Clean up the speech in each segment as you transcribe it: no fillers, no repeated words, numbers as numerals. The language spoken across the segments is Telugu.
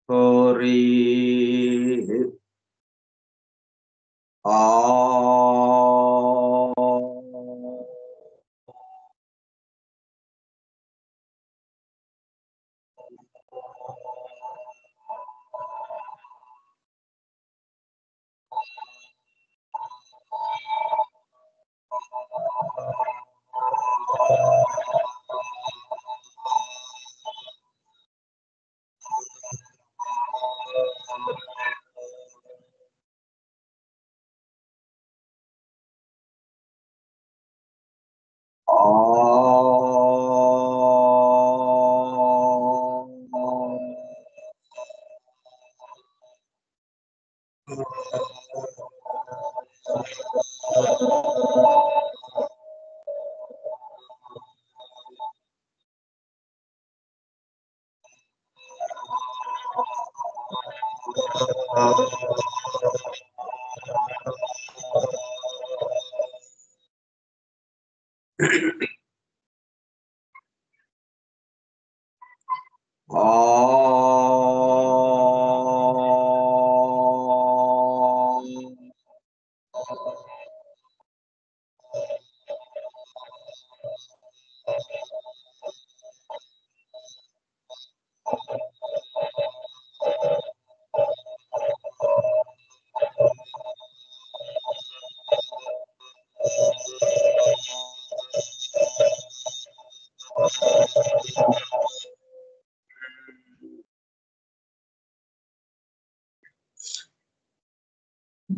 हरि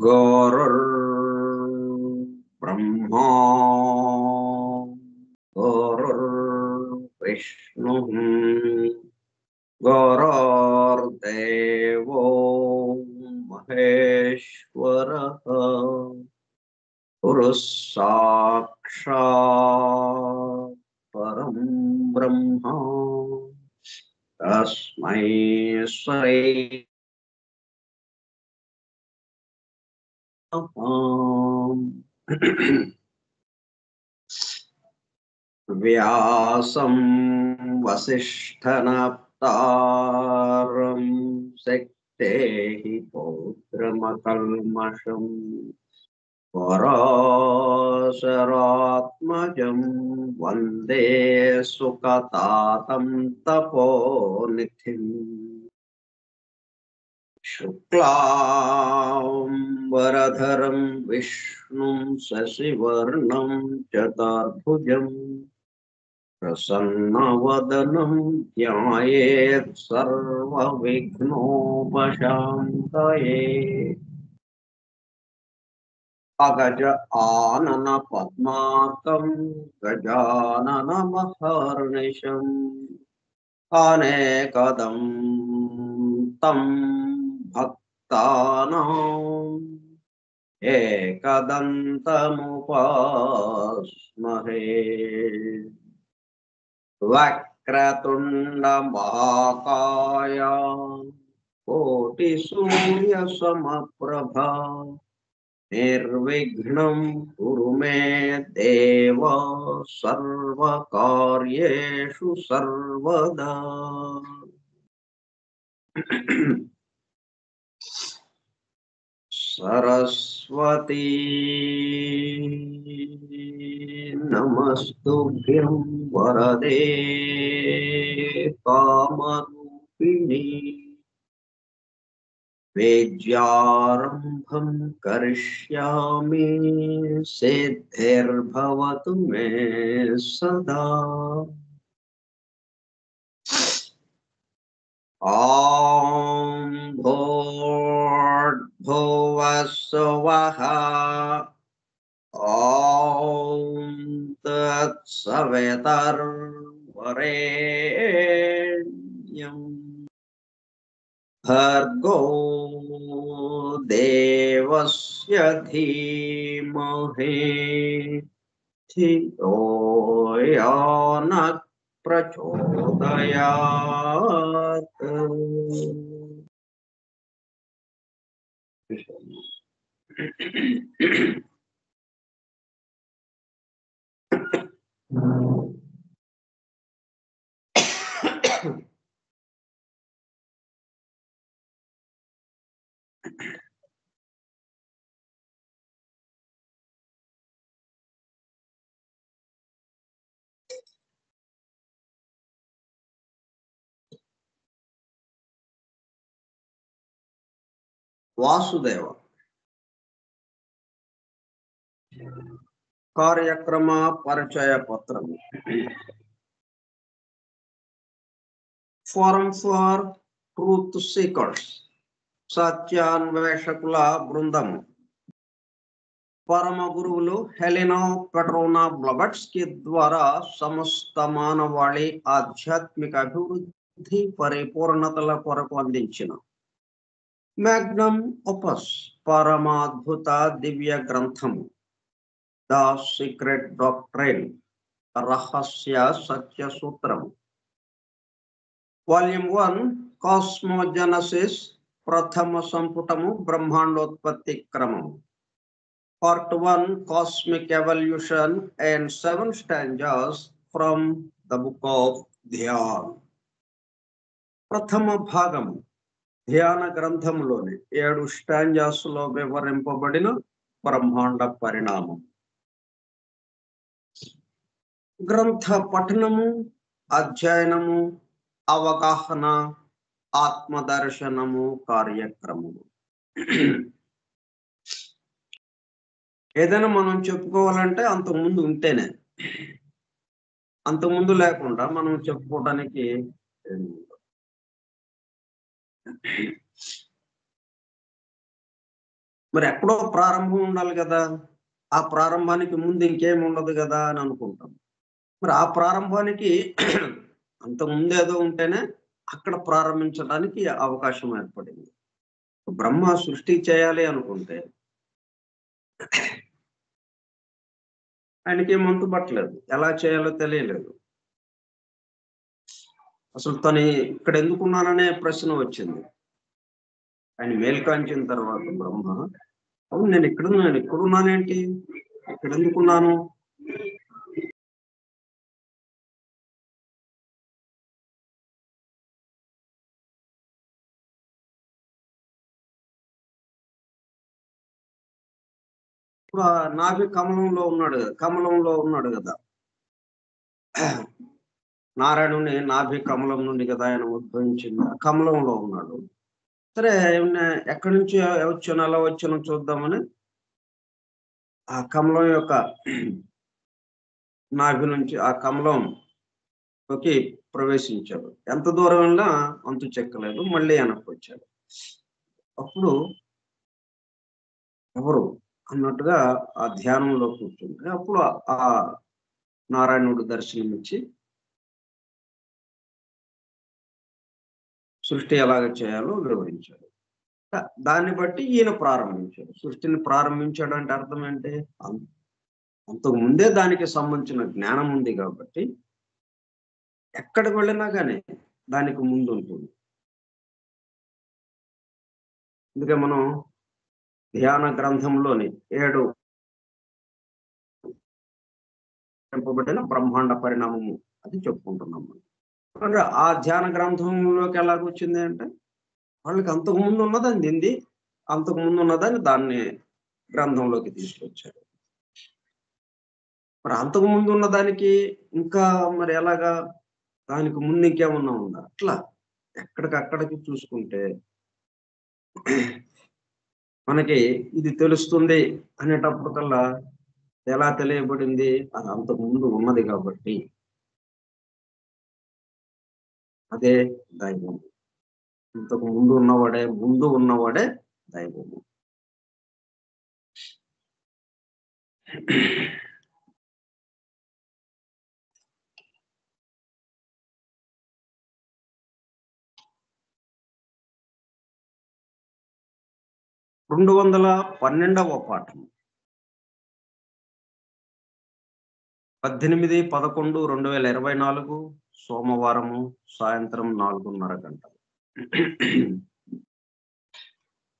गुरुर्ब्रह्मा गुरुर्विष्णुः गुरुर्देवो महेश्वरः गुरुः साक्षात् परं ब्रह्म तस्मै श्री व्यासं वसिष्ठनप्तारं शक्तेः पौत्रमकल्मषम् पराशरात्मजं वन्दे सुकतातं तपोनिधिम् शुक्लांबरधरं विष्णुं शशिवर्णं चतुर्भुजं प्रसन्नवदनं ध्यायेत् सर्वविघ्नोपशान्तये अगज आनन पद्मार्कं गजाननमहर्निशम् अनेकदं तं भक्तानाम् एकदन्तमुपास्महे वक्रतुण्डमहाकाय कोटिसूर्यसमप्रभा निर्विघ्नं कुरु मे देव सर्वकार्येषु सर्वदा। सरस्वती नमस्तुभ्यं वरदे कामरूपिणी विद्यारम्भं करिष्यामि सिद्धिर्भवतु मे सदा। ॐ भूर्भुवः स्वः ॐ तत्सवितुर्वरेण्यं भर्गो देवस्य धीमहि धियो यो नः प्रचोदयात्। వాసుదేవ కార్యక్రమ పరిచయ పత్రము. ఫోరం ఫర్ ట్రూత్ సీకర్స్, సత్యాన్వేషకుల బృందము. పరమ గురువులు హెలెనా పెట్రోనా బ్లబట్స్కీ ద్వారా సమస్త మానవాళి ఆధ్యాత్మిక అభివృద్ధి పరిపూర్ణతల కొరకు అందించిన మ్యాగ్నమ్ ఒపస్ పరమాద్భుత దివ్య గ్రంథము ద సీక్రెట్ డాక్ట్రైన్, రహస్య సత్య సూత్రము. వాల్యూమ్ 1 కాస్మోజెనసిస్, ప్రథమ సంపుటము బ్రహ్మాండోత్పత్తి క్రమము. Part 1 Cosmic Evolution and 7 stanzas from the book of Dhyan. ప్రథమ భాగము ధ్యాన గ్రంథంలోని 7 స్టాంజాస్ లో వివరింపబడిన బ్రహ్మాండ పరిణామం. గ్రంథ పఠనము, అధ్యయనము, అవగాహన, ఆత్మదర్శనము కార్యక్రమము. ఏదైనా మనం చెప్పుకోవాలంటే అంతకుముందు ఉంటేనే, అంతకుముందు లేకుండా మనం చెప్పుకోవడానికి మరి ఎక్కడో ప్రారంభం ఉండాలి కదా. ఆ ప్రారంభానికి ముందు ఇంకేం ఉండదు కదా అని అనుకుంటాం. మరి ఆ ప్రారంభానికి అంతకుముందు ఏదో ఉంటేనే అక్కడ ప్రారంభించడానికి అవకాశం ఏర్పడింది. బ్రహ్మ సృష్టి చేయాలి అనుకుంటే ఆయనకి ఏం అంతు పట్టలేదు, ఎలా చేయాలో తెలియలేదు. అసలు తను ఇక్కడ ఎందుకున్నాననే ప్రశ్న వచ్చింది. ఆయన మేల్కాంచిన తర్వాత బ్రహ్మ, అవును నేను ఇక్కడున్నానేంటి, ఇక్కడ ఎందుకున్నాను? ఇప్పుడు నాభి కమలంలో ఉన్నాడు కదా. నారాయణుని నాభి కమలం నుండి కదా ఆయన ఉద్భవించింది, కమలంలో ఉన్నాడు. సరే ఎక్కడి నుంచి వచ్చాను, ఎలా వచ్చానో చూద్దామని ఆ కమలం యొక్క నాభి నుంచి ఆ కమలంలోకి ప్రవేశించాడు. ఎంత దూరం వెళ్ళినా అంతు చెక్కలేదు, మళ్ళీ వెనక్కి వచ్చాడు. అప్పుడు ఎవరు అన్నట్టుగా ఆ ధ్యానంలో కూర్చుంటే అప్పుడు ఆ నారాయణుడు దర్శనమిచ్చి సృష్టి ఎలాగ చేయాలో వివరించాడు. దాన్ని బట్టి ఈయన ప్రారంభించాడు. సృష్టిని ప్రారంభించాడు అంటే అర్థం ఏంటి? అంతకు ముందే దానికి సంబంధించిన జ్ఞానం ఉంది కాబట్టి ఎక్కడికి వెళ్ళినా కానీ దానికి ముందు ఉంటుంది. అందుకే మనం ధ్యాన గ్రంథంలోని 7 బ్రహ్మాండ పరిణామము అది చెప్పుకుంటున్నాము. ఆ ధ్యాన గ్రంథంలోకి ఎలాగొచ్చింది అంటే వాళ్ళకి అంతకు ముందు ఉన్నదాన్ని దింది, అంతకు ముందు ఉన్నదాన్ని దాన్ని గ్రంథంలోకి తీసుకొచ్చారు. మరి అంతకు ముందు ఉన్నదానికి ఇంకా మరి ఎలాగా, దానికి ముందు ఇంకేమన్నా ఉందా? అట్లా ఎక్కడికక్కడికి చూసుకుంటే మనకి ఇది తెలుస్తుంది అనేటప్పటికల్లా ఎలా తెలియబడింది? అది అంతకు ముందు ఉన్నది కాబట్టి అదే దైవం. ఇంతకు ముందు ఉన్నవాడే దైవము. రెండు 212వ పాఠం 18/11/2024 సోమవారము సాయంత్రం 4:30 గంటలు.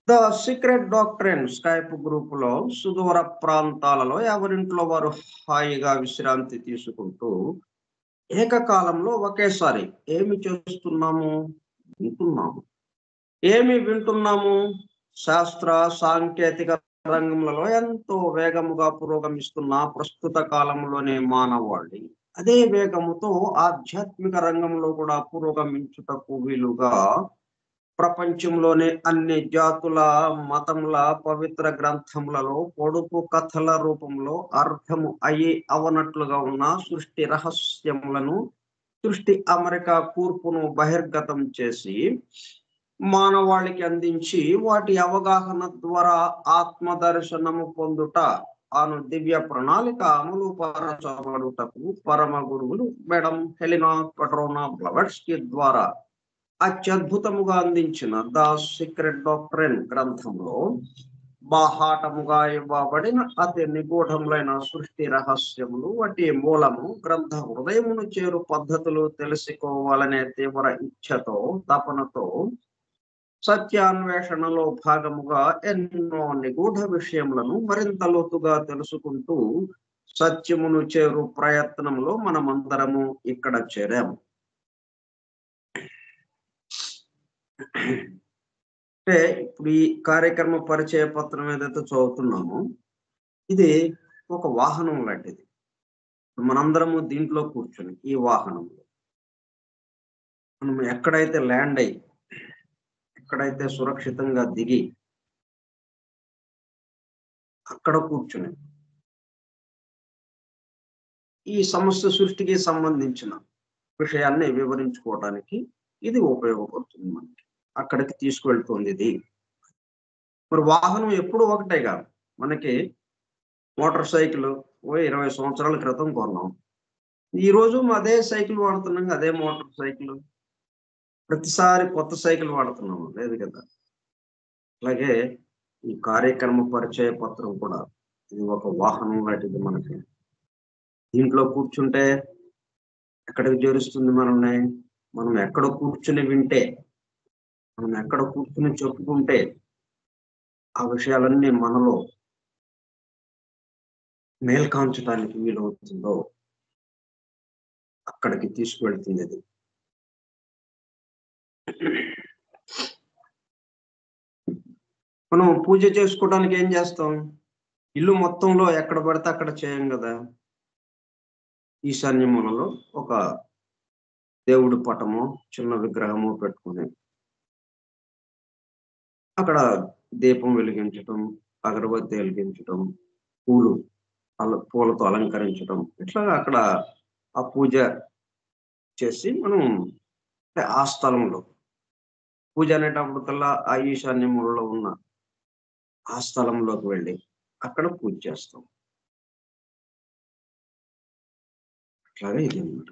The secret doctrine Skype group లో సుదూర ప్రాంతాలలో ఎవరింట్లో వారు హాయిగా విశ్రాంతి తీసుకుంటూ ఏకకాలంలో ఒకేసారి ఏమి చేస్తున్నాము? వింటున్నాము. ఏమి వింటున్నాము? శాస్త్ర సాంకేతిక రంగంలో ఎంతో వేగముగా పురోగమిస్తున్న ప్రస్తుత కాలంలోనే మానవాళి అదే వేగముతో ఆధ్యాత్మిక రంగంలో కూడా పురోగమించుటకు వీలుగా ప్రపంచంలోని అన్ని జాతుల మతముల పవిత్ర గ్రంథములలో పొడుపు కథల రూపంలో అర్థము అయ్యి అవనట్లుగా ఉన్న సృష్టి రహస్యములను సృష్టి అమెరికా కూర్పును బహిర్గతం చేసి మానవాళికి అందించి వాటి అవగాహన ద్వారా ఆత్మ దర్శనము పొందుట అను దివ్య ప్రణాళిక అమలు పరచబడుటకు పరమ గురువులు మేడం హెలినా పెట్రోనా బ్లవెట్స్కీ ద్వారా అత్యద్భుతముగా అందించిన ద సీక్రెట్ డాక్ట్రిన్ గ్రంథంలో బాహాటముగా ఇవ్వబడిన అతి నిగూఢములైన సృష్టి రహస్యములు వాటి మూలము గ్రంథ హృదయమును చేరు పద్ధతులు తెలుసుకోవాలనే తీవ్ర ఇచ్ఛతో తపనతో సత్యాన్వేషణలో భాగముగా ఎన్నో నిగూఢ విషయములను మరింత లోతుగా తెలుసుకుంటూ సత్యమును చేరు ప్రయత్నంలో మనమందరము ఇక్కడ చేరాము. అంటే ఇప్పుడు ఈ కార్యక్రమ పరిచయ పత్రం ఏదైతే చదువుతున్నామో ఇది ఒక వాహనం లాంటిది. మనందరము దీంట్లో కూర్చొని ఈ వాహనంలో మనం ఎక్కడైతే ల్యాండ్ అయ్యి ఎక్కడైతే సురక్షితంగా దిగి అక్కడ కూర్చుని ఈ సమస్త సృష్టికి సంబంధించిన విషయాన్ని వివరించుకోవడానికి ఇది ఉపయోగపడుతుంది. మనకి అక్కడికి తీసుకువెళ్తుంది ఇది. మరి వాహనం ఎప్పుడు ఒకటే కాదు. మనకి మోటార్ సైకిల్ 20 సంవత్సరాల క్రితం కొన్నాం. ఈ రోజు అదే సైకిల్ వాడుతున్నాం, అదే మోటార్ సైకిల్. ప్రతిసారి కొత్త సైకిల్ వాడుతున్నాము లేదు కదా. అలాగే ఈ కార్యక్రమ పరిచయ పత్రం కూడా ఇది ఒక వాహనం లాంటిది. మనకి దీంట్లో కూర్చుంటే ఎక్కడికి చేరుస్తుంది మనల్ని? మనం ఎక్కడ కూర్చుని వింటే, మనం ఎక్కడ కూర్చుని చెప్పుకుంటే ఆ విషయాలన్నీ మనలో మేల్కాంచడానికి వీలవుతుందో అక్కడికి తీసుకువెళ్తుంది అది. మనం పూజ చేసుకోవడానికి ఏం చేస్తాం? ఇల్లు మొత్తంలో ఎక్కడ పడితే అక్కడ చేయం కదా. ఈశాన్య మూలలో ఒక దేవుడి పటము చిన్న విగ్రహము పెట్టుకుని అక్కడ దీపం వెలిగించటం, అగరబత్తి వెలిగించటం, పూలతో అలంకరించటం, ఇట్లా అక్కడ ఆ పూజ చేసి మనం ఆ స్థలంలో పూజ అనేటప్పుడు కల్లా ఆ ఈశాన్య మూలలో ఉన్న ఆ స్థలంలోకి వెళ్ళి అక్కడ పూజ చేస్తాం. అట్లాగే ఇది అన్నమాట.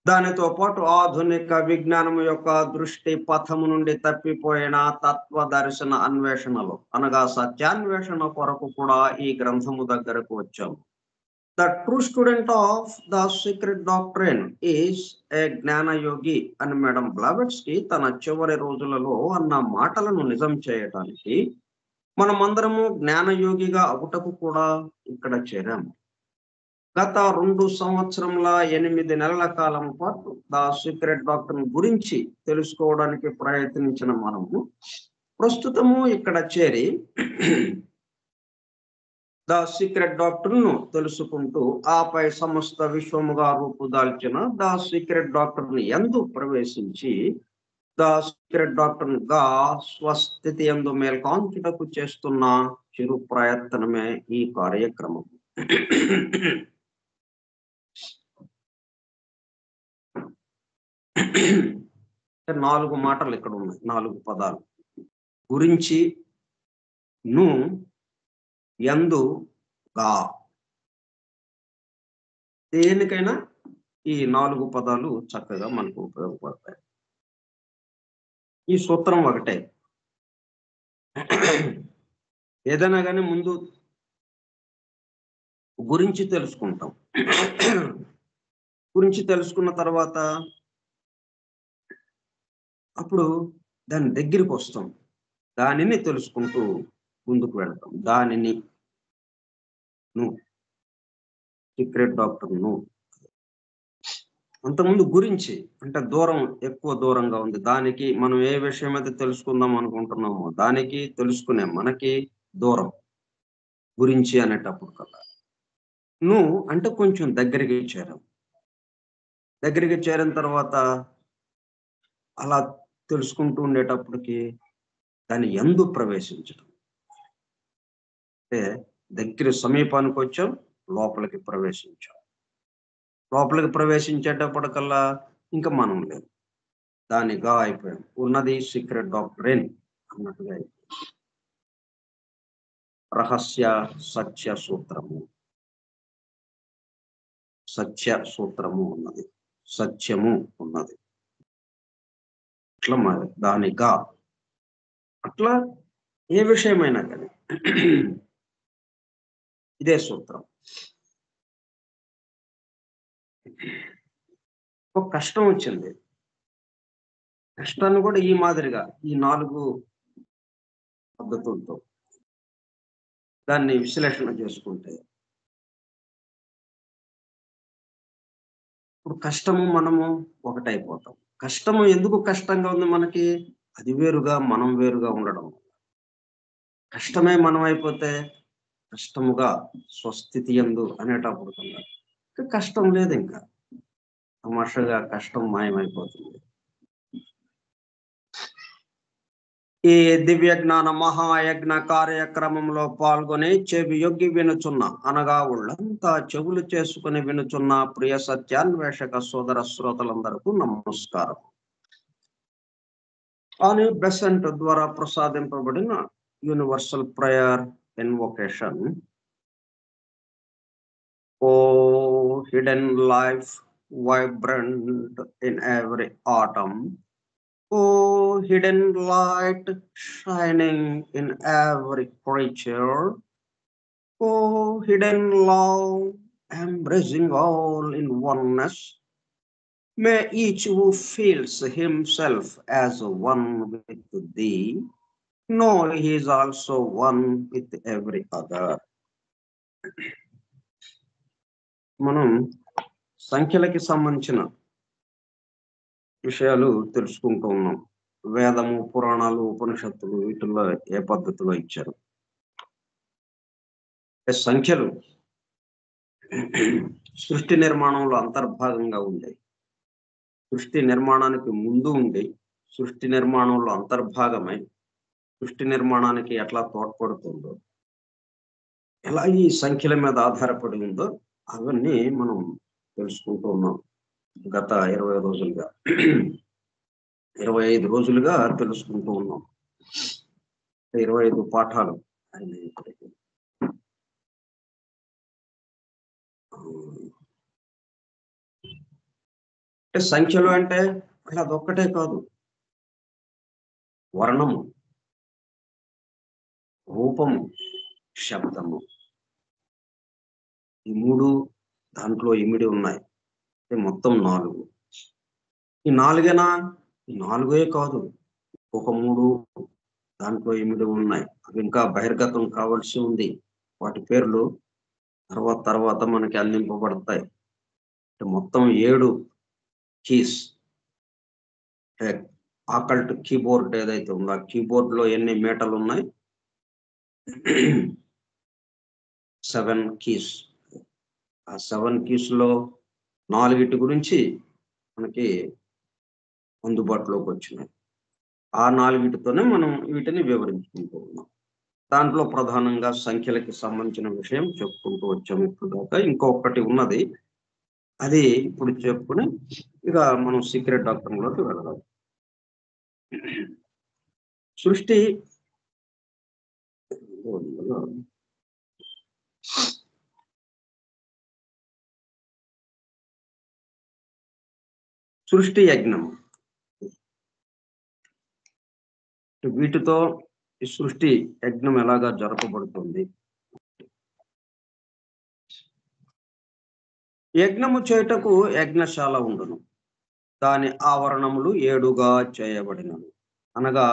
దానితో పాటు ఆధునిక విజ్ఞానం యొక్క దృష్టి పథము నుండి తప్పిపోయిన తత్వ దర్శన అన్వేషణలు అనగా సత్యాన్వేషణ కొరకు కూడా ఈ గ్రంథము దగ్గరకు వచ్చాము. The true student of the secret doctrine is a జ్ఞానయోగి అని మేడం బ్లవెట్స్కీ తన చివరి రోజులలో అన్న మాటలను నిజం చేయటానికి మనమందరము జ్ఞానయోగిగా అవుటకు కూడా ఇక్కడ చేరాము. గత 2 సంవత్సరముల 8 నెలల కాలం పాటు ద సీక్రెట్ డాక్ట్రిన్ గురించి తెలుసుకోవడానికి ప్రయత్నించిన మనము ప్రస్తుతము ఇక్కడ చేరి ద సీక్రెట్ డాక్ట్రిన్ ను తెలుసుకుంటూ ఆపై సమస్త విశ్వముగా రూపుదాల్చిన ద సీక్రెట్ డాక్ట్రిన్ యందు ప్రవేశించి ద సీక్రెట్ డాక్ట్రిన్ గా స్వస్థితి యందు మేల్కాంచుటకు చేస్తున్న చిరు ప్రయత్నమే ఈ కార్యక్రమం. 4 మాటలు ఇక్కడ ఉన్నాయి, 4 పదాలు. గురించి, ను, యందు, గా. దేనికైనా ఈ 4 పదాలు చక్కగా మనకు ఉపయోగపడతాయి. ఈ సూత్రం ఒకటే. ఏదైనా కానీ ముందు గురించి తెలుసుకుంటాం. గురించి తెలుసుకున్న తర్వాత అప్పుడు దాని దగ్గరికి వస్తాం. దానిని తెలుసుకుంటూ ముందుకు వెళ్తాం. దానిని సీక్రెట్ డాక్టర్ అంతకుముందు గురించి అంటే దూరం, ఎక్కువ దూరంగా ఉంది. దానికి మనం ఏ విషయం అయితే తెలుసుకుందాం అనుకుంటున్నామో దానికి, తెలుసుకునే మనకి దూరం గురించి అనేటప్పుడు కల్లా. నువ్వు అంటే కొంచెం దగ్గరికి చేరావు. దగ్గరికి చేరిన తర్వాత అలా తెలుసుకుంటూ ఉండేటప్పటికి దాని యందు ప్రవేశించడం. అంటే దగ్గర సమీపానికొచ్చాం, లోపలికి ప్రవేశించాం. లోపలికి ప్రవేశించేటప్పటికల్లా ఇంక మనం లేదు. దానిగా అయిపోయాం. ఉన్నది సీక్రెట్ డాక్ట్రిన్ అన్నట్టుగా అయిపోయింది. రహస్య సత్య సూత్రము. సత్య సూత్రము ఉన్నది. సత్యము ఉన్నది. అట్లా మరి దానిగా అట్లా ఏ విషయమైనా కానీ ఇదే సూత్రం. ఒక కష్టం వచ్చింది. కష్టాన్ని కూడా ఈ మాదిరిగా ఈ 4 పద్ధతులతో దాన్ని విశ్లేషణ చేసుకుంటే ఇప్పుడు కష్టము మనము ఒకటైపోతాం. కష్టము ఎందుకు కష్టంగా ఉంది మనకి? అది వేరుగా, మనం వేరుగా ఉండడం. కష్టమే మనం అయిపోతే కష్టముగా స్వస్థితి యందు అనేటప్పుడు కల్లా కష్టం లేదు. ఇంకా తమాషగా కష్టం మాయమైపోతుంది. ఈ దివ్య జ్ఞాన మహాయజ్ఞ కార్యక్రమంలో పాల్గొని చెవి యొగ్గి వినుచున్న, అనగా ఒళ్ళంతా చెవులు చేసుకుని వినుచున్న ప్రియ సత్యాన్వేషక సోదర శ్రోతలందరకు నమస్కారం. అని బెసెంట్ ద్వారా ప్రసాదింపబడిన universal prayer invocation. O hidden life vibrant in every atom, oh hidden light shining in every creature, oh hidden love embracing all in oneness, may each who feels himself as one with thee know he is also one with every other. మనం సంఖ్యలకి సంబంధించిన విషయాలు తెలుసుకుంటూ ఉన్నాం. వేదము, పురాణాలు, ఉపనిషత్తులు వీటిల్లో ఏ పద్ధతిలో ఇచ్చారు. సంఖ్యలు సృష్టి నిర్మాణంలో అంతర్భాగంగా ఉండేవి. సృష్టి నిర్మాణానికి ముందు ఉండి, సృష్టి నిర్మాణంలో అంతర్భాగమై, సృష్టి నిర్మాణానికి ఎట్లా తోడ్పడుతుందో, ఎలా ఈ సంఖ్యల మీద ఆధారపడి ఉందో అవన్నీ మనం తెలుసుకుంటూ ఉన్నాం. గత 20 రోజులుగా 25 రోజులుగా తెలుసుకుంటూ ఉన్నాం. 25 పాఠాలు అంటే సంఖ్యలు అంటే అదొక్కటే కాదు. వర్ణము, రూపము, శబ్దము, ఈ 3 దాంట్లో ఇమిడి ఉన్నాయి. మొత్తం 4. ఈ 4ఏనా? ఈ 4ఏ కాదు, ఒక 3 దాంట్లో ఇమిడి ఉన్నాయి. అవి ఇంకా బహిర్గతం కావాల్సి ఉంది. వాటి పేర్లు తర్వాత మనకి అందింపబడతాయి. మొత్తం 7 కీస్. ఆకల్ట్ కీబోర్డ్ ఏదైతే ఉందో ఆ కీబోర్డ్ లో ఎన్ని మీటలు ఉన్నాయి? 7 కీస్. ఆ 7 కీస్ లో 4 గురించి మనకి అందుబాటులోకి వచ్చినాయి. ఆ 4తోనే మనం వీటిని వివరించుకుంటూ ఉన్నాం. దాంట్లో ప్రధానంగా సంఖ్యలకి సంబంధించిన విషయం చెప్పుకుంటూ వచ్చాము ఇప్పుడు దాకా. ఇంకొకటి ఉన్నది, అది ఇప్పుడు చెప్పుకుని ఇక మనం సీక్రెట్ డాక్టర్లోకి వెళదాం. సృష్టి యజ్ఞం, వీటితో ఈ సృష్టి యజ్ఞం ఎలాగా జరపబడుతుంది? యజ్ఞము చేయుటకు యజ్ఞశాల ఉండును. దాని ఆవరణములు 7గా చేయబడినవి. అనగా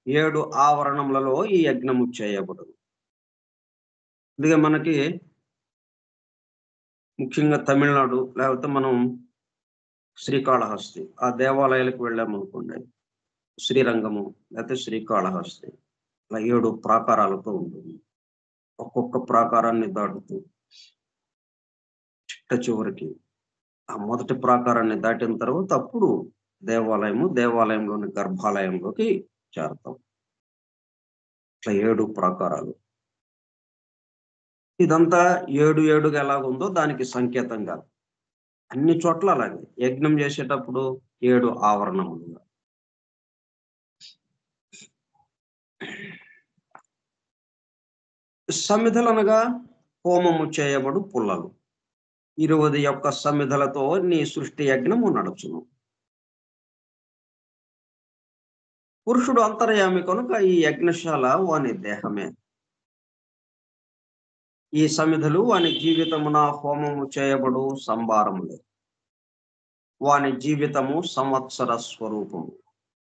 7 ఆవరణములలో ఈ యజ్ఞము చేయబడును. అందుకే మనకి ముఖ్యంగా తమిళనాడు లేకపోతే మనం శ్రీకాళహస్తి ఆ దేవాలయాలకు వెళ్ళామనుకోండి, శ్రీరంగము లేకపోతే శ్రీకాళహస్తి అలా 7 ప్రాకారాలతో ఉంటుంది. ఒక్కొక్క ప్రాకారాన్ని దాటుతూ చిట్ట చివరికి ఆ మొదటి ప్రాకారాన్ని దాటిన తర్వాత అప్పుడు దేవాలయంలోని గర్భాలయంలోకి చేరతాం. ఇట్లా 7 ప్రాకారాలు. ఇదంతా 7 ఎలాగుందో దానికి సంకేతంగా అన్ని చోట్ల అలాగే యజ్ఞం చేసేటప్పుడు 7 ఆవరణములుగా. సమిధలనగా హోమము చేయబడు పుల్లలు. 21 సమిధలతో నీ సృష్టి యజ్ఞము నడుచును. పురుషుడు అంతర్యామి కనుక ఈ యజ్ఞశాల వాని దేహమే. ఈ సమిధలు వాని జీవితమున హోమము చేయబడు సంభారములే. వాని జీవితము సంవత్సర స్వరూపము.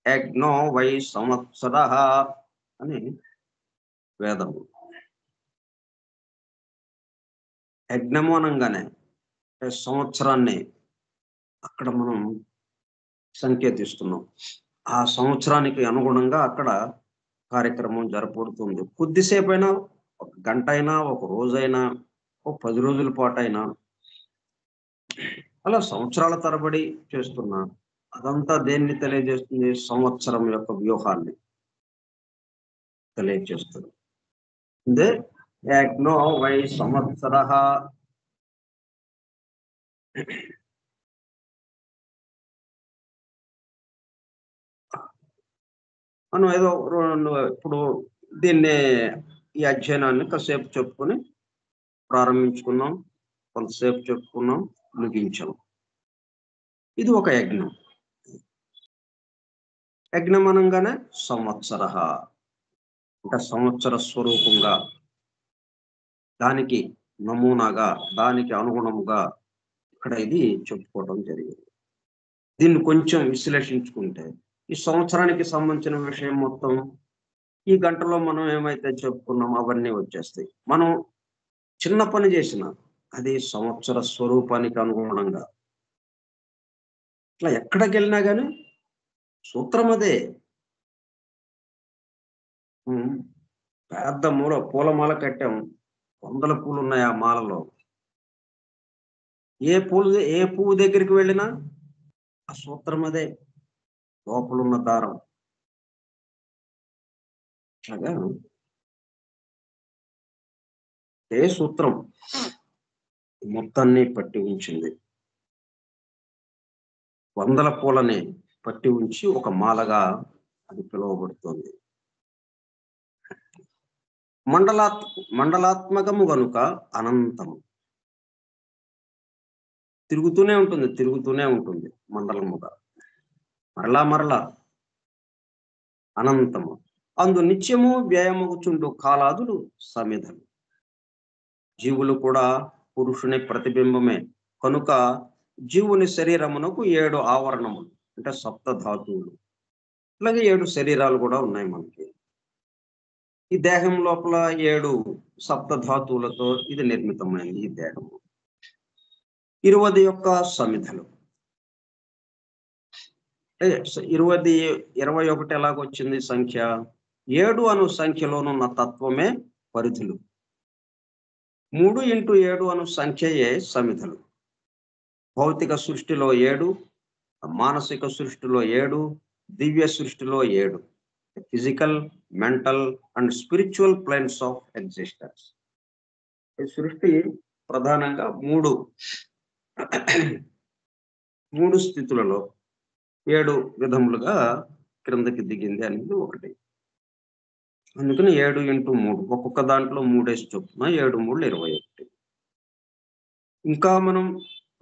యజ్ఞో వై సంవత్సర అని వేదము. యజ్ఞము అనగానే సంవత్సరాన్ని అక్కడ మనం సంకేతిస్తున్నాం. ఆ సంవత్సరానికి అనుగుణంగా అక్కడ కార్యక్రమం జరపబడుతుంది. కొద్దిసేపు అయినా, ఒక గంట అయినా, ఒక రోజైనా, ఒక 10 రోజుల పాటైనా అలా సంవత్సరాల తరబడి చేస్తున్నా అదంతా దేన్ని తెలియజేస్తుంది? సంవత్సరం యొక్క వ్యూహాన్ని తెలియజేస్తుంది. ఇదే యజ్ఞో వై సంవత్సర. మనం ఏదో ఇప్పుడు దీన్ని ఈ అధ్యయనాన్ని కాసేపు చెప్పుకొని ప్రారంభించుకున్నాం, కొంతసేపు చెప్పుకున్నాం, ముగించాం. ఇది ఒక యజ్ఞం. యజ్ఞం అనగానే సంవత్సర అంటే సంవత్సర స్వరూపంగా, దానికి నమూనాగా, దానికి అనుగుణముగా ఇక్కడ ఇది చెప్పుకోవడం జరిగింది. దీన్ని కొంచెం విశ్లేషించుకుంటే ఈ సంవత్సరానికి సంబంధించిన విషయం మొత్తం ఈ గంటలో మనం ఏమైతే చెప్పుకున్నామో అవన్నీ వచ్చేస్తాయి. మనం చిన్న పని చేసిన అది సంవత్సర స్వరూపానికి అనుగుణంగా ఇట్లా ఎక్కడికి వెళ్ళినా కానీ సూత్రం అదే. పెద్ద పూలమాల కట్టాం, 100 పూలు ఉన్నాయి ఆ మాలలో. ఏ పువ్వు దగ్గరికి వెళ్ళినా ఆ సూత్రం అదే, లోపలున్న దారం. అట్లాగా ఏ సూత్రం మొత్తాన్ని పట్టి ఉంచింది. 100 పూలని పట్టి ఉంచి ఒక మాలగా అది పిలువబడుతుంది. మండలాత్మకము గనుక అనంతము. తిరుగుతూనే ఉంటుంది మండలముగా, మరలా అనంతము. అందు నిత్యము వ్యయమగుచుండు కాలాదులు సమిధలు. జీవులు కూడా పురుషుని ప్రతిబింబమే కనుక జీవుని శరీరమునకు 7 ఆవరణములు అంటే సప్తధాతువులు. అలాగే 7 శరీరాలు కూడా ఉన్నాయి మనకి. ఈ దేహం లోపల 7 సప్తధాతువులతో ఇది నిర్మితమైంది ఈ దేహము. 21 సమిధలు. 21 ఎలాగొచ్చింది సంఖ్య? 7 అను సంఖ్యలోనున్న తత్వమే పరిధులు. 3 × 7 అను సంఖ్యయే సమిధలు. భౌతిక సృష్టిలో 7, మానసిక సృష్టిలో 7, దివ్య సృష్టిలో 7. Physical, mental and spiritual planes of existence. ఈ సృష్టి ప్రధానంగా 3 స్థితులలో 7 విధములుగా క్రిందకి దిగింది అనేది ఒకటి. అందుకని 7 × 3 ఒక్కొక్క దాంట్లో 3 చొప్పున 7 × 3 21. ఇంకా మనం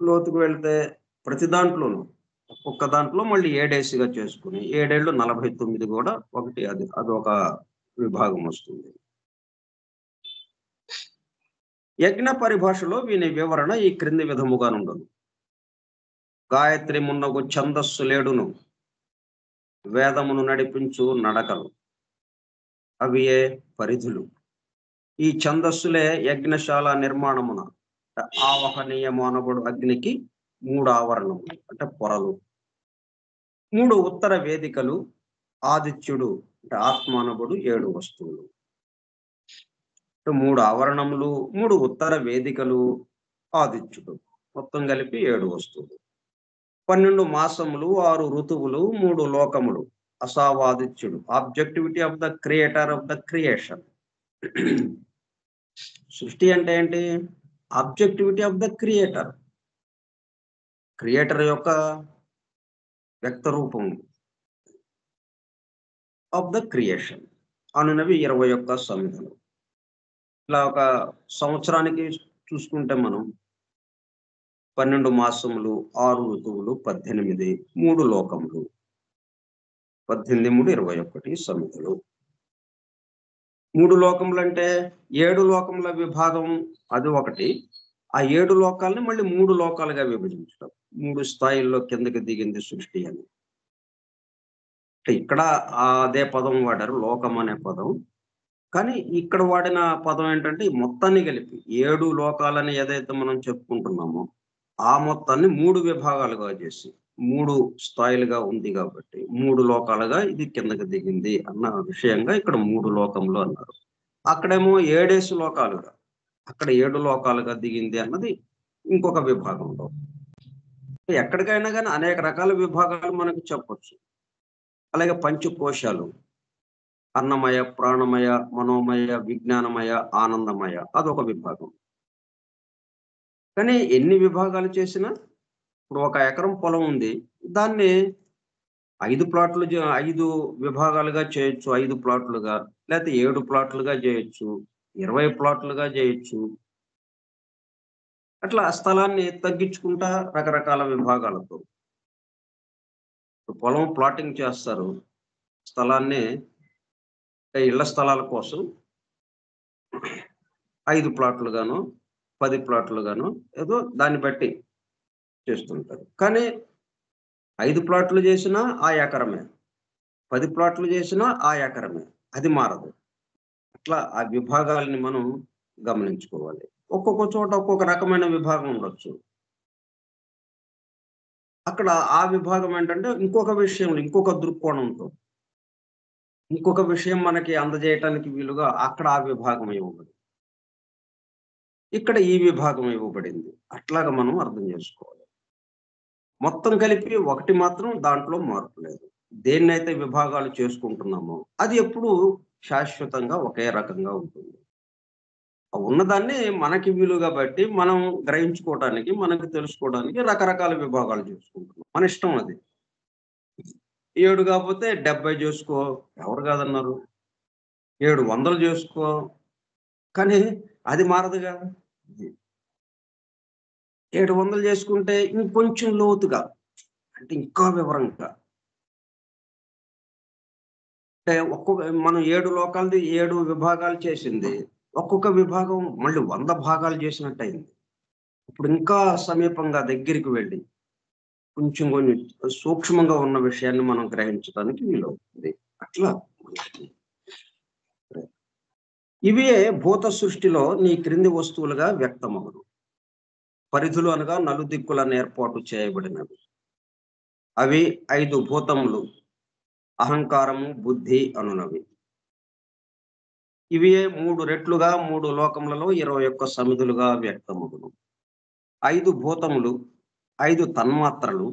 లోతుకు వెళ్తే ప్రతి దాంట్లోనూ ఒక్కొక్క దాంట్లో మళ్ళీ 7 చేసుకుని 7 49 కూడా ఒకటి, అదొక విభాగం వస్తుంది. యజ్ఞ పరిభాషలో వీని వివరణ ఈ క్రింది విధముగా ఉండదు. గాయత్రి మున్నగు ఛందస్సు లేడును, వేదమును నడిపించు నడకలు అవియే పరిధులు. ఈ ఛందస్సులే యజ్ఞశాల నిర్మాణమున ఆవహనీయమానబడు అగ్నికి 3 ఆవరణములు అంటే పొరలు, 3 ఉత్తర వేదికలు, ఆదిత్యుడు అంటే ఆత్మానవుడు 7 వస్తువులు. 3 ఆవరణములు, 3 ఉత్తర వేదికలు, ఆదిత్యుడు మొత్తం కలిపి 7 వస్తువులు. 12 మాసములు, 6 ఋతువులు, 3 లోకములు, అసావాదిత్యుడు objectivity of the creator of the creation. సృష్టి అంటే ఏంటి? Objectivity of the creator, creator యొక్క వ్యక్త రూపం ఆఫ్ ద క్రియేషన్ అనునవి 21 సమితులు. ఇలా ఒక సంవత్సరానికి చూసుకుంటే మనం 12 మాసములు, 6 ఋతువులు, 18, 3 లోకములు, 18, 3, 21 సమితులు. 3 లోకములు అంటే 7 లోకముల విభాగం అది ఒకటి. ఆ 7 లోకాలని మళ్ళీ 3 లోకాలుగా విభజించడం, 3 స్థాయిల్లో కిందకి దిగింది సృష్టి అని. ఇక్కడ అదే పదం వాడారు, లోకం అనే పదం. కానీ ఇక్కడ వాడిన పదం ఏంటంటే మొత్తాన్ని కలిపి 7 లోకాలని ఏదైతే మనం చెప్పుకుంటున్నామో ఆ మొత్తాన్ని 3 విభాగాలుగా చేసి 3 స్థాయిలుగా ఉంది కాబట్టి 3 లోకాలుగా ఇది కిందకి దిగింది అన్న విషయంగా ఇక్కడ 3 లోకములు అన్నారు. అక్కడేమో 7 లోకాలుగా, అక్కడ 7 లోకాలుగా దిగింది అన్నది ఇంకొక విభాగంలో. ఎక్కడికైనా కానీ అనేక రకాల విభాగాలు మనకు చెప్పొచ్చు. అలాగే పంచకోశాలు, అన్నమయ, ప్రాణమయ, మనోమయ, విజ్ఞానమయ, ఆనందమయ అదొక విభాగం. కానీ ఎన్ని విభాగాలు చేసినా ఇప్పుడు 1 ఎకరం పొలం ఉంది, దాన్ని 5 ప్లాట్లు 5 విభాగాలుగా చేయొచ్చు, 5 ప్లాట్లుగా, లేకపోతే 7 ప్లాట్లుగా చేయొచ్చు, 20 ప్లాట్లుగా చేయొచ్చు. అట్లా స్థలాన్ని తగ్గించుకుంటా రకరకాల విభాగాలతో పొలం ప్లాటింగ్ చేస్తారు. స్థలాన్ని ఇళ్ల స్థలాల కోసం 5 ప్లాట్లుగాను, 10 ప్లాట్లుగాను ఏదో దాన్ని బట్టి చేస్తుంటారు. కానీ 5 ప్లాట్లు చేసినా ఆ ఎకరమే, 10 ప్లాట్లు చేసినా ఆ ఎకరమే, అది మారదు. అట్లా ఆ విభాగాలని మనం గమనించుకోవాలి. ఒక్కొక్క చోట ఒక్కొక్క రకమైన విభాగం ఉండొచ్చు. అక్కడ ఆ విభాగం ఏంటంటే ఇంకొక విషయంలో, ఇంకొక దృక్కోణంతో, ఇంకొక విషయం మనకి అందజేయటానికి వీలుగా అక్కడ ఆ విభాగం ఇవ్వబడింది, ఇక్కడ ఈ విభాగం ఇవ్వబడింది. అట్లాగా మనం అర్థం చేసుకోవాలి. మొత్తం కలిపి ఒకటి మాత్రం దాంట్లో మార్పు లేదు. దేన్నైతే విభాగాలు చేసుకుంటున్నామో అది ఎప్పుడు శాశ్వతంగా ఒకే రకంగా ఉంటుంది. ఉన్నదాన్ని మనకి వీలుగా బట్టి మనం గ్రహించుకోవడానికి, మనకి తెలుసుకోవడానికి రకరకాల విభాగాలు చేసుకుంటున్నాం. మన ఇష్టం అది. 7 కాకపోతే 70 చేసుకో, ఎవరు కాదన్నారు. 700 చేసుకో, కానీ అది మారదుగా. 700 చేసుకుంటే ఇంకొంచెం లోతుగా, అంటే ఇంకా వివరంగా, అంటే మనం 7 లోకాలది 7 విభాగాలు చేసింది, ఒక్కొక్క విభాగం మళ్ళీ 100 భాగాలు చేసినట్టయింది. ఇప్పుడు ఇంకా సమీపంగా దగ్గరికి వెళ్ళి కొంచెం సూక్ష్మంగా ఉన్న విషయాన్ని మనం గ్రహించడానికి వీలవుతుంది. అట్లా ఇవే భూత సృష్టిలో నీ క్రింది వస్తువులుగా వ్యక్తమగును. పరిధులు అనగా నలుదిక్కులను ఏర్పాటు చేయబడినవి. అవి 5 భూతములు, అహంకారము, బుద్ధి అనునవి. ఇవే 3 రెట్లుగా 3 లోకములలో 21 సమిధులుగా వ్యక్తమగును. 5 భూతములు, 5 తన్మాత్రలు,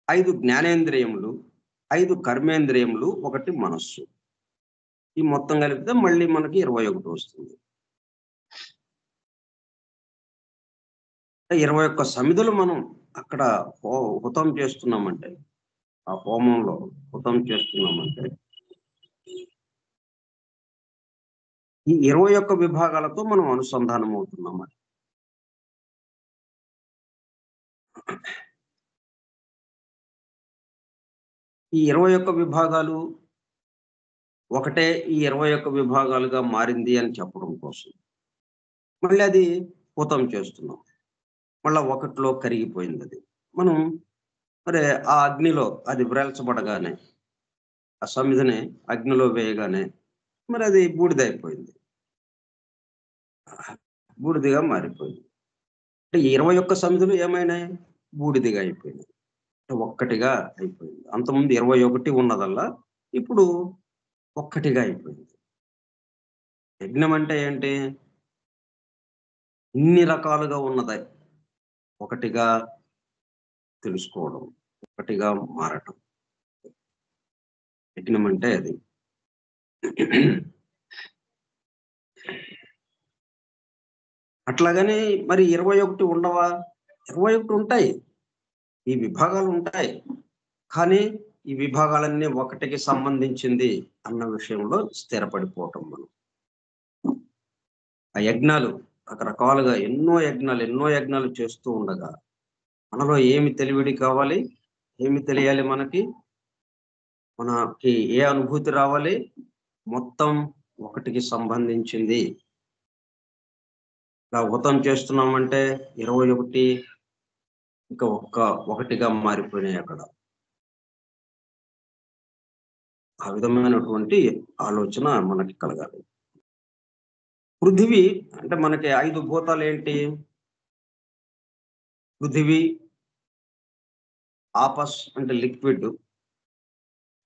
5 జ్ఞానేంద్రియములు, 5 కర్మేంద్రియములు, 1 మనస్సు. ఈ మొత్తం కలిపితే మళ్ళీ మనకి 21 వస్తుంది. 21 సమిధులు మనం అక్కడ హుతం చేస్తున్నామంటే, ఆ హోమంలో హుతం చేస్తున్నామంటే ఈ 21 విభాగాలతో మనం అనుసంధానం అవుతున్నామని. ఈ 21 విభాగాలు ఒకటే ఈ 21 విభాగాలుగా మారింది అని చెప్పడం కోసం మళ్ళీ అది హుతం చేస్తున్నాం. మళ్ళా ఒకటిలో కరిగిపోయింది అది. మనం మరి ఆ అగ్నిలో అది వ్రేల్చబడగానే, ఆ సమిధిని అగ్నిలో వేయగానే మరి అది బూడిదైపోయింది. బూడిదిగా మారిపోయింది. అంటే 21 సమిధులు ఏమైనాయి? బూడిదిగా అయిపోయినాయి. అంటే ఒక్కటిగా అయిపోయింది. అంతకుముందు 21 ఉన్నదల్లా ఇప్పుడు ఒక్కటిగా అయిపోయింది. యజ్ఞం అంటే ఏంటి? ఇన్ని రకాలుగా ఉన్నది ఒకటిగా తెలుసుకోవడం, ఒకటిగా మారటం. యజ్ఞం అంటే అది. అట్లాగని మరి 21 ఉండవా? 21 ఉంటాయి. ఈ విభాగాలు ఉంటాయి. కానీ ఈ విభాగాలన్నీ ఒకటికి సంబంధించింది అన్న విషయంలో స్థిరపడిపోవటం మనం. ఆ యజ్ఞాలు రకరకాలుగా ఎన్నో యజ్ఞాలు చేస్తూ ఉండగా మనలో ఏమి తెలివిడి కావాలి? ఏమి తెలియాలి మనకి? మనకి ఏ అనుభూతి రావాలి? మొత్తం ఒకటికి సంబంధించింది. ఇలా వ్రతం చేస్తున్నామంటే 21 ఇంకా ఒకటిగా మారిపోయినాయి అక్కడ. ఆ విధమైనటువంటి ఆలోచన మనకి కలగాలి. పృథివీ అంటే మనకి 5 భూతాలు ఏంటి? పృథివీ, ఆపస్ అంటే లిక్విడ్,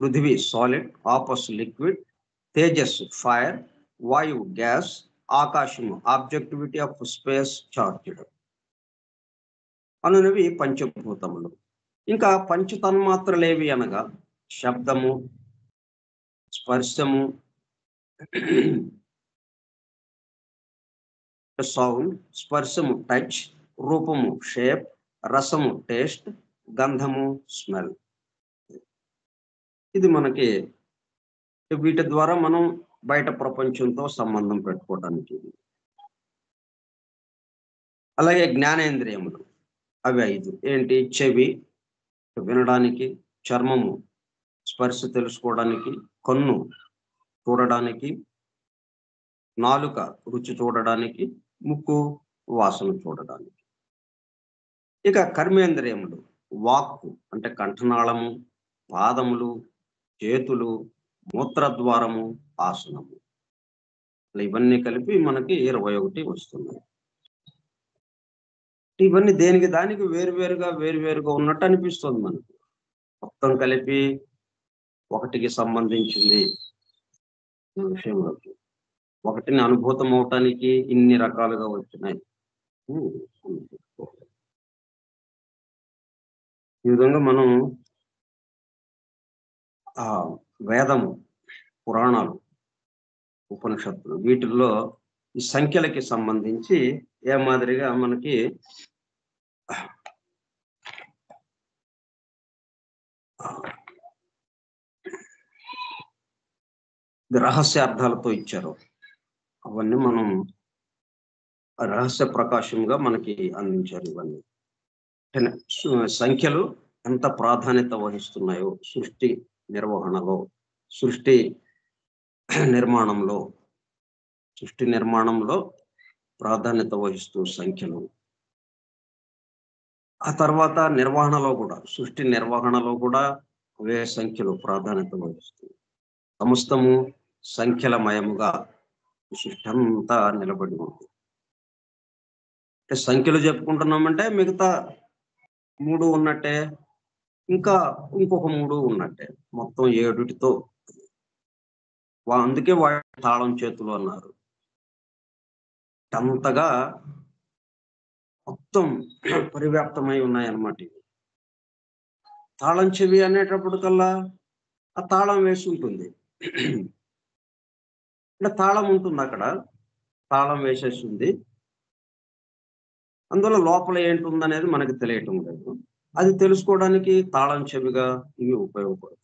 పృథివీ సాలిడ్, ఆపస్ లిక్విడ్, తేజస్సు ఫైర్, వాయువు గ్యాస్, ఆకాశము ఆబ్జెక్టివిటీ ఆఫ్ స్పేస్ చార్జ్డ్ అనునవి పంచభూతములు. ఇంకా పంచతన్మాత్రలేవి అనగా శబ్దము, స్పర్శము, సౌండ్, స్పర్శము టచ్, రూపము షేప్, రసము టేస్ట్, గంధము స్మెల్. ఇది మనకి వీటి ద్వారా మనం బయట ప్రపంచంతో సంబంధం పెట్టుకోవడానికి. అలాగే జ్ఞానేంద్రియములు అవి 5 ఏంటి? చెవి వినడానికి, చర్మము స్పర్శ తెలుసుకోవడానికి, కన్ను చూడడానికి, నాలుక రుచి చూడడానికి, ముక్కు వాసన చూడడానికి. ఇక కర్మేంద్రియములు వాక్కు అంటే కంఠనాళము, పాదములు, చేతులు, మూత్రద్వారము, ఆసనము. ఇవన్నీ కలిపి మనకి 21 వస్తున్నాయి. ఇవన్నీ దేనికి దానికి వేరువేరుగా ఉన్నట్టు అనిపిస్తుంది మనకి. మొత్తం కలిపి ఒకటికి సంబంధించింది విషయంలోకి. ఒకటిని అనుభూతం అవటానికి ఇన్ని రకాలుగా వచ్చినాయి. ఈ విధంగా మనం ఆ వేదము, పురాణాలు, ఉపనిషత్తులు వీటిల్లో ఈ సంఖ్యలకి సంబంధించి ఏ మాదిరిగా మనకి రహస్యార్థాలతో ఇచ్చారు. అవన్నీ మనం రహస్య ప్రకాశంగా మనకి అందించారు. ఇవన్నీ సంఖ్యలు ఎంత ప్రాధాన్యత వహిస్తున్నాయో సృష్టి నిర్వహణలో, సృష్టి నిర్మాణంలో ప్రాధాన్యత వహిస్తూ సంఖ్యలు. ఆ తర్వాత సృష్టి నిర్వహణలో కూడా అవే సంఖ్యలు ప్రాధాన్యత వహిస్తుంది. సమస్తము సంఖ్యలమయముగా సృష్టి అంతా నిలబడి ఉంది. అంటే సంఖ్యలు చెప్పుకుంటున్నామంటే మిగతా 3 ఉన్నట్టే, ఇంకొక 3 ఉన్నట్టే, మొత్తం 7తో. అందుకే వాటి తాళం చేతులు అన్నారు. అంతగా మొత్తం పరివ్యాప్తమై ఉన్నాయన్నమాట. తాళం చెవి అనేటప్పటికల్లా ఆ తాళం వేసి ఉంటుంది. అంటే తాళం ఉంటుంది అక్కడ, తాళం వేసేసి ఉంది. అందులో లోపల ఏంటుందనేది మనకి తెలియటం లేదు. అది తెలుసుకోవడానికి తాళం చెవిగా ఇవి ఉపయోగపడుతుంది.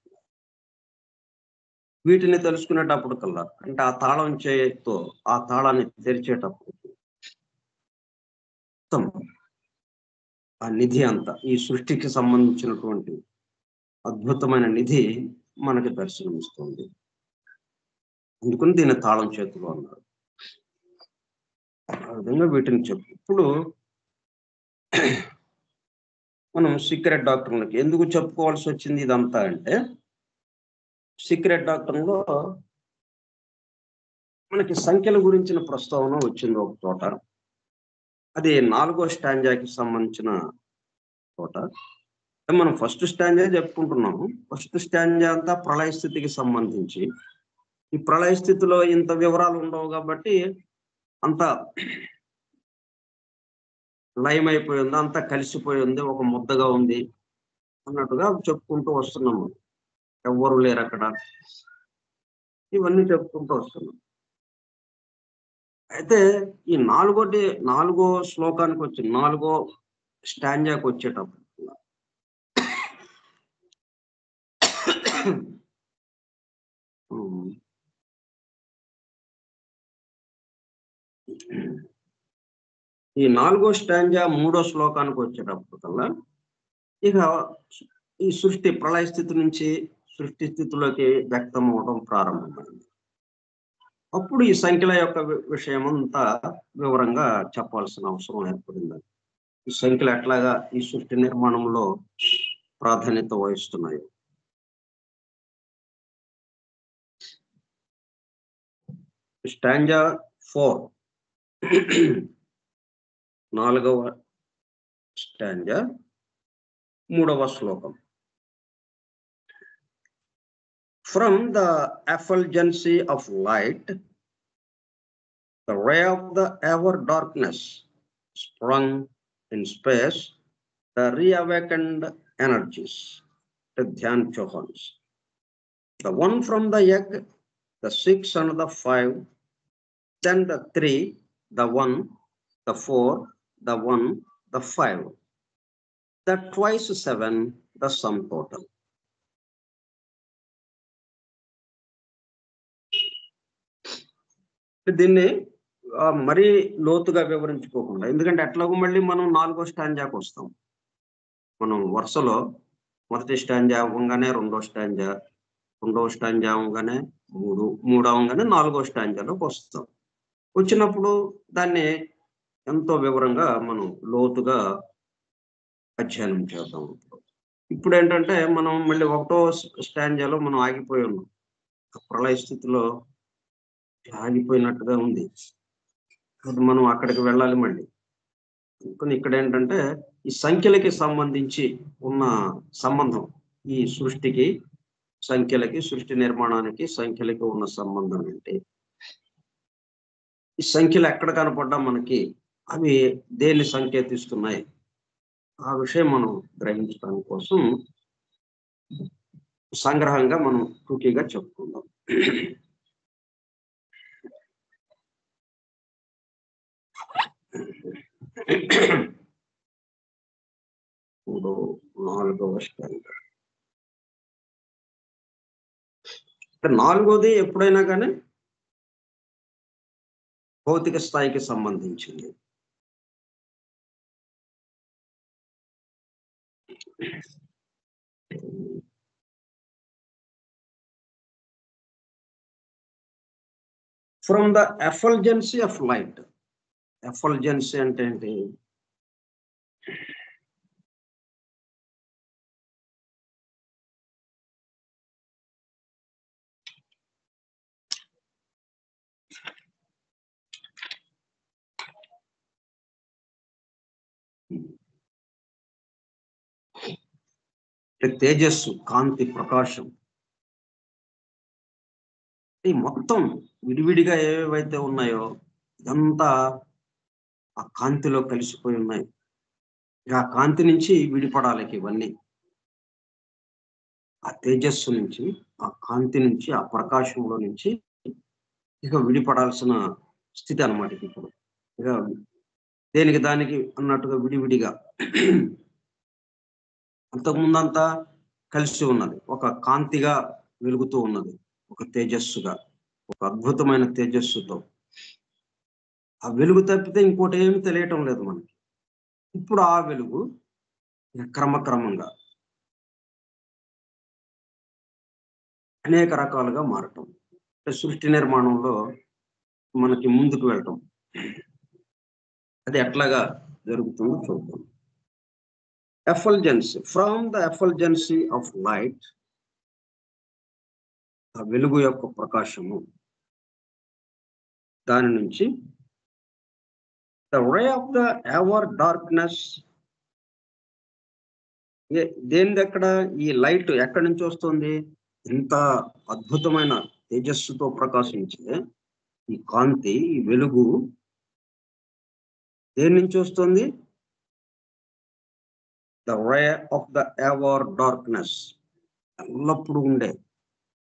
వీటిని తెలుసుకునేటప్పటికల్లా అంటే ఆ తాళం చేతితో ఆ తాళాన్ని తెరిచేటప్పుడు మొత్తం ఆ నిధి అంతా, ఈ సృష్టికి సంబంధించినటువంటి అద్భుతమైన నిధి మనకి దర్శనమిస్తుంది. అందుకని దీన్ని తాళం చేతులు అన్నారు. ఆ విధంగా వీటిని ఇప్పుడు మనం సీక్రెట్ డాక్టర్లకి ఎందుకు చెప్పుకోవాల్సి వచ్చింది ఇదంతా అంటే, సీక్రెట్ డాక్టర్లో మనకి సంఖ్యల గురించిన ప్రస్తావన వచ్చింది ఒక చోట. అది 4వ స్టాంజాకి సంబంధించిన చోట. మనం ఫస్ట్ స్టాంజా చెప్పుకుంటున్నాము. ఫస్ట్ స్టాంజా అంతా ప్రళయ స్థితికి సంబంధించి. ఈ ప్రళయ స్థితిలో ఇంత వివరాలు ఉండవు కాబట్టి అంత లయం అయిపోయి ఉంది, అంతా కలిసిపోయి ఉంది, ఒక ముద్దగా ఉంది అన్నట్టుగా చెప్పుకుంటూ వస్తున్నాము. ఎవ్వరు లేరు అక్కడ, ఇవన్నీ చెప్పుకుంటూ వస్తున్నాం. అయితే ఈ 4వ శ్లోకానికి వచ్చి 4వ స్టాంజాకి వచ్చేటప్పుడు ఈ 4వ స్టాంజా 3వ శ్లోకానికి వచ్చేటప్పుడు కల్లా ఇక ఈ సృష్టి ప్రళయ స్థితి నుంచి సృష్టి స్థితిలోకి వ్యక్తం అవడం ప్రారంభమైంది. అప్పుడు ఈ సంఖ్యల యొక్క విషయం అంతా వివరంగా చెప్పాల్సిన అవసరం ఏర్పడింది. ఈ సంఖ్యలు ఎట్లాగా ఈ సృష్టి నిర్మాణంలో ప్రాధాన్యత వహిస్తున్నాయి. స్టాంజా 4, 4వ స్టాంజా 3వ శ్లోకం. From the effulgency of light, the ray of the ever darkness sprung in space, the reawakened energies, the Dhyan Chauhan's. The one from the egg, the 6 and the 5, then the 3, the 1, the 4, the 1, the 5, the twice 7, the sum total. దీన్ని మరీ లోతుగా వివరించుకోకుండా, ఎందుకంటే ఎట్లాగో మళ్ళీ మనం 4వ స్టాంజాకి వస్తాం. మనం వరుసలో మొదటి స్టాంజా అవ్వగానే 2వ స్టాంజా, 2వ స్టాంజా అవ్వగానే 3, 3 అవ్వగానే 4వ స్టాంజాలోకి వస్తాం. వచ్చినప్పుడు దాన్ని ఎంతో వివరంగా మనం లోతుగా అధ్యయనం చేద్దాం. ఇప్పుడు ఏంటంటే మనం మళ్ళీ 1వ స్టాంజాలో మనం ఆగిపోయి ఉన్నాం. ప్రళయ స్థితిలో ఆగిపోయినట్టుగా ఉంది. మనం అక్కడికి వెళ్ళాలి మళ్ళీ. కానీ ఇక్కడ ఏంటంటే ఈ సంఖ్యలకి సంబంధించి ఉన్న సంబంధం, ఈ సృష్టికి సంఖ్యలకి, సృష్టి నిర్మాణానికి సంఖ్యలకి ఉన్న సంబంధం ఏంటి, ఈ సంఖ్యలు ఎక్కడ కనపడ్డా మనకి అవి దేన్ని సంకేతిస్తున్నాయి, ఆ విషయం మనం గ్రహించడం కోసం సంగ్రహంగా మనం టూకీగా చెప్పుకుందాం. 4వ స్టాంజా. 4వది ఎప్పుడైనా కానీ భౌతిక స్థాయికి సంబంధించింది. From the effulgence of light. Effulgence అంటే ఏంటి? తేజస్సు, కాంతి, ప్రకాశం, ఈ మొత్తం విడివిడిగా ఏవైతే ఉన్నాయో ఇదంతా ఆ కాంతిలో కలిసిపోయి ఉన్నాయి. ఆ కాంతి నుంచి విడిపడాలి ఇవన్నీ. ఆ తేజస్సు నుంచి, ఆ కాంతి నుంచి, ఆ ప్రకాశంలో నుంచి ఇక విడిపడాల్సిన స్థితి అన్నమాట. ఇప్పుడు ఇక దేనికి దానికి అన్నట్టుగా విడివిడిగా. అంతకుముందంతా కలిసి ఉన్నది, ఒక కాంతిగా వెలుగుతూ ఉన్నది, ఒక తేజస్సుగా, ఒక అద్భుతమైన తేజస్సుతో. ఆ వెలుగు తప్పితే ఇంకోటి ఏమి తెలియటం లేదు మనకి. ఇప్పుడు ఆ వెలుగు క్రమక్రమంగా అనేక రకాలుగా మారటం, సృష్టి నిర్మాణంలో మనకి ముందుకు వెళ్ళటం, అది ఎట్లాగా జరుగుతుందో చూద్దాం. Effulgence. From the effulgence of light, ఆ వెలుగు యొక్క ప్రకాశము, దాని నుంచి the ray of the ever darkness. దేనిది ఎక్కడ? ఈ లైట్ ఎక్కడి నుంచి వస్తుంది? ఇంత అద్భుతమైన తేజస్సుతో ప్రకాశించే ఈ కాంతి, ఈ వెలుగు దేని నుంచి వస్తుంది? The ray of the ever darkness, ఎల్లప్పుడూ ఉండే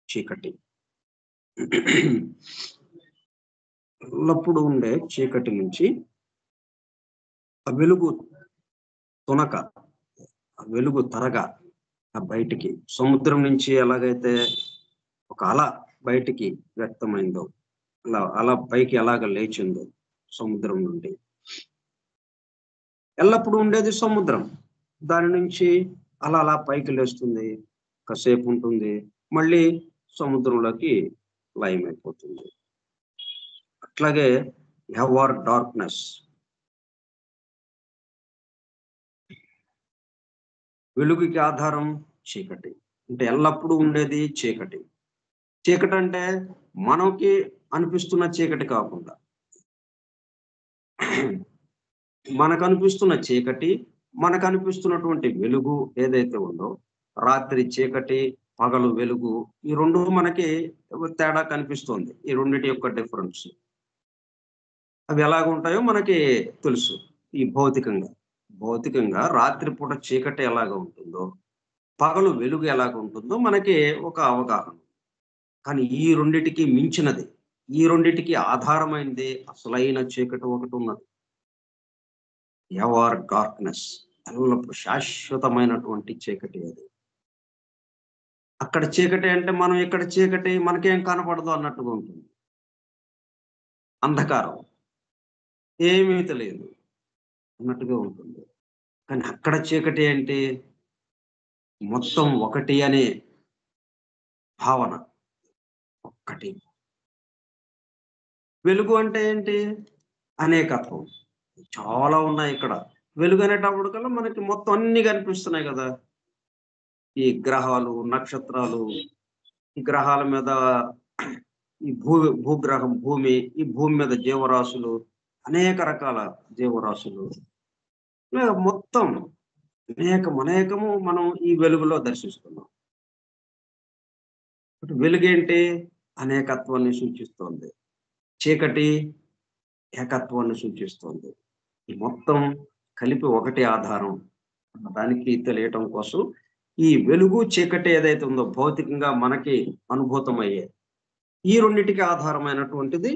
చీకటి. ఎల్లప్పుడూ ఉండే చీకటి నుంచి ఆ వెలుగు తునక, ఆ వెలుగు తరగా బయటికి, సముద్రం నుంచి ఎలాగైతే ఒక అల బయటికి వ్యక్తమైందో, అలా పైకి ఎలాగ లేచిందో సముద్రం నుండి, ఎల్లప్పుడూ ఉండేది సముద్రం. దాని నుంచి అలా పైకి లేస్తుంది, కాసేపు ఉంటుంది, మళ్ళీ సముద్రంలోకి లయమైపోతుంది. అట్లాగే ఎవర్ డార్క్నెస్, వెలుగుకి ఆధారం చీకటి. అంటే ఎల్లప్పుడూ ఉండేది చీకటి. చీకటి అంటే మనకి అనిపిస్తున్న చీకటి కాకుండా, మనకు అనిపిస్తున్న చీకటి, మనకు అనిపిస్తున్నటువంటి వెలుగు ఏదైతే ఉందో, రాత్రి చీకటి, పగలు వెలుగు, ఈ రెండు మనకి తేడా కనిపిస్తుంది. ఈ రెండిటి యొక్క డిఫరెన్స్ అవి ఎలాగ ఉంటాయో మనకి తెలుసు. ఈ భౌతికంగా రాత్రిపూట చీకటి ఎలాగ ఉంటుందో, పగలు వెలుగు ఎలాగ ఉంటుందో మనకి ఒక అవగాహన. కానీ ఈ రెండిటికి మించినది, ఈ రెండిటికి ఆధారమైనది అసలైన చీకటి ఒకటి ఉన్నది. ఎవర్ డార్క్నెస్, ఎల్లప్పుడు శాశ్వతమైనటువంటి చీకటి అది. అక్కడ చీకటి అంటే మనం ఇక్కడ చీకటి మనకేం కనపడదు అన్నట్టుగా ఉంటుంది. అంధకారం, ఏమీ తెలియదు అన్నట్టుగా ఉంటుంది. కానీ అక్కడ చీకటి ఏంటి? మొత్తం ఒకటి అనే భావన, ఒక్కటి. వెలుగు అంటే ఏంటి? అనేకత్వం, చాలా ఉన్నాయి ఇక్కడ. వెలుగు అనేటప్పుడు కల్లా మనకి మొత్తం అన్ని కనిపిస్తున్నాయి కదా. ఈ గ్రహాలు, నక్షత్రాలు, ఈ గ్రహాల మీద ఈ భూగ్రహం భూమి, ఈ భూమి మీద జీవరాశులు, అనేక రకాల జీవరాశులు, మొత్తం అనేకము మనం ఈ వెలుగులో దర్శిస్తున్నాం. వెలుగేంటి? అనేకత్వాన్ని సూచిస్తోంది. చీకటి ఏకత్వాన్ని సూచిస్తోంది. ఈ మొత్తం కలిపి ఒకటి ఆధారం దానికి తెలియటం కోసం ఈ వెలుగు చీకటి ఏదైతే ఉందో భౌతికంగా మనకి అనుభూతమయ్యే ఈ రెండిటికి ఆధారమైనటువంటిది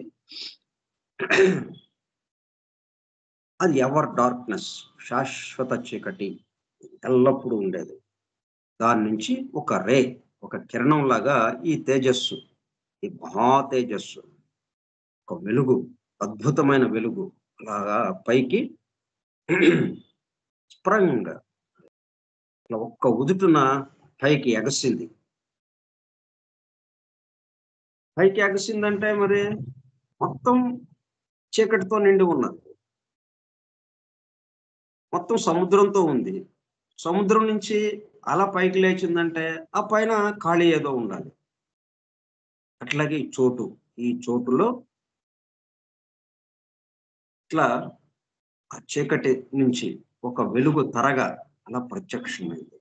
అది ఎవర్ డార్క్నెస్, శాశ్వత చీకటి, ఎల్లప్పుడూ ఉండేది. దాని నుంచి ఒక రే, ఒక కిరణం లాగా ఈ తేజస్సు, ఈ మహా తేజస్సు, ఒక వెలుగు, అద్భుతమైన వెలుగు లాగా పైకి స్ప్రంగ్, ఒక్క ఉదుటున పైకి ఎగసింది. పైకి ఎగసిందంటే మరి మొత్తం చీకటితో నిండి ఉన్నది. మొత్తం సముద్రంతో ఉంది. సముద్రం నుంచి అలా పైకి లేచిందంటే ఆ పైన ఖాళీ ఏదో ఉండాలి. అట్లాగే ఈ చోటులో ఇట్లా ఆ చీకటి నుంచి ఒక వెలుగు తరగా అలా ప్రత్యక్షమైంది.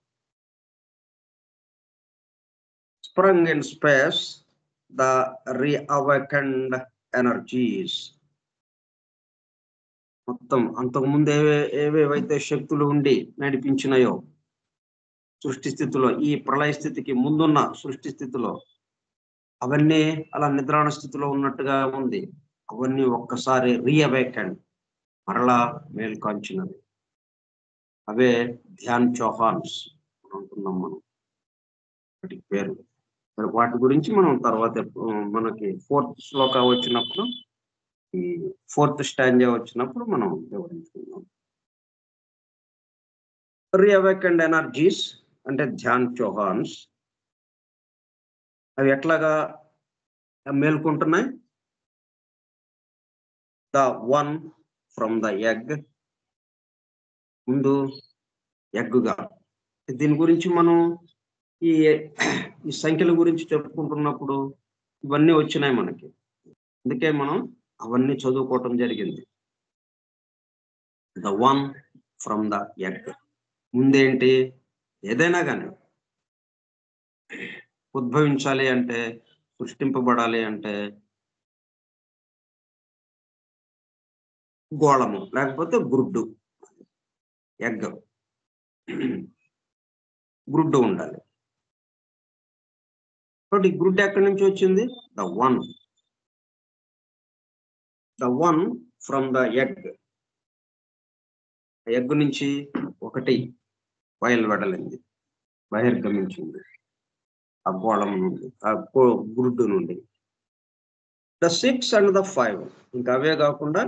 Sprung in space the reawakened energies. మొత్తం అంతకుముందు ఏవేవైతే శక్తులు ఉండి నడిపించినాయో సృష్టి స్థితిలో, ఈ ప్రళయ స్థితికి ముందున్న సృష్టి స్థితిలో అవన్నీ అలా నిద్రాణ స్థితిలో ఉన్నట్టుగా ఉంది. అవన్నీ ఒక్కసారి రీఅవేకెండ్, మరలా మేల్కాంచినవి. అవే ధ్యాన్ చౌహాన్స్ అంటున్నాం మనం, వాటికి పేరు. వాటి గురించి మనం తర్వాత మనకి 4th శ్లోక వచ్చినప్పుడు, ఈ 4th స్టాంజా వచ్చినప్పుడు మనం వివరించుకుందాం. రీఅవేకెండ్ ఎనర్జీస్ అంటే ధ్యాన్ చౌహాన్స్, అవి ఎట్లాగా మేల్కొంటున్నాయి? The one from the egg, ముందు ఎగ్గుగా. దీని గురించి మనం ఈ సంఖ్యల గురించి చెప్పుకుంటున్నప్పుడు ఇవన్నీ వచ్చినాయి మనకి, అందుకే మనం అవన్నీ చదువుకోవటం జరిగింది. The one from the egg. ముందేంటి, ఏదైనా కానీ ఉద్భవించాలి అంటే, సృష్టింపబడాలి అంటే గోళము లేకపోతే గుడ్డు, ఎగ్, గుడ్డు ఉండాలి. కాబట్టి ఈ గుడ్డు ఎక్కడి నుంచి వచ్చింది? The one from the egg. Egg నుంచి ఒకటి బయలువెడలింది, బహిర్గమించింది ఆ గోళం నుండి, ఆ గుడ్డు నుండి. ద 6 and the 5, ఇంకా అవే కాకుండా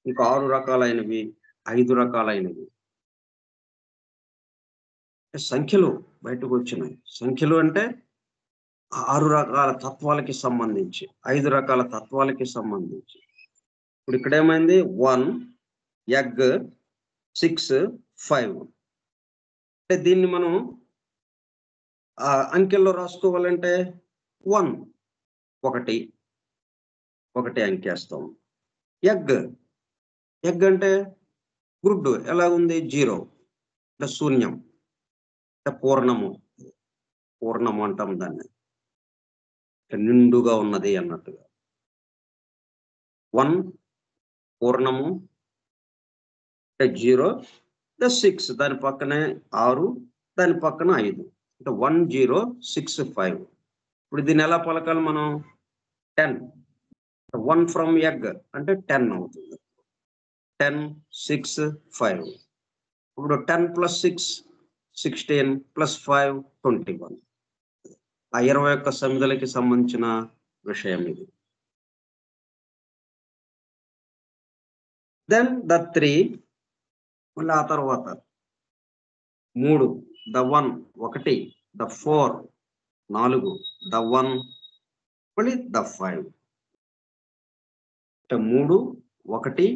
ఇంకా 6 రకాలైనవి, 5 రకాలైనవి సంఖ్యలు బయటకు వచ్చినాయి. సంఖ్యలు అంటే 6 రకాల తత్వాలకి సంబంధించి, 5 రకాల తత్వాలకి సంబంధించి. ఇప్పుడు ఇక్కడ ఏమైంది? 1 ఎగ్, 6 5. అంటే దీన్ని మనం అంకెల్లో రాసుకోవాలంటే 1 ఒకటి అంకేస్తాం. ఎగ్ అంటే గుడ్డు ఎలా ఉంది? 0, అంటే శూన్యం, అంటే పూర్ణము అంటాం దాన్ని, నిండుగా ఉన్నది అన్నట్టుగా. 1 పూర్ణము, అంటే 0. 6 దాని పక్కనే 6, దాని పక్కన 5, అంటే 1 0 6 5. ఇప్పుడు దీన్ని ఎలా పలకాలి మనం? 10. 1 ఫ్రమ్ ఎగ్ అంటే 10 అవుతుంది. 10 6 5. ఇప్పుడు 10 + 6 16 + 5 21. ఆ 21 సమిధులకి సంబంధించిన విషయం ఇది. దెన్ ద 3, మళ్ళీ ఆ తర్వాత 3, ద 1 1, ద 4 4, ద 1 మళ్ళీ ద 5. అంటే 3 1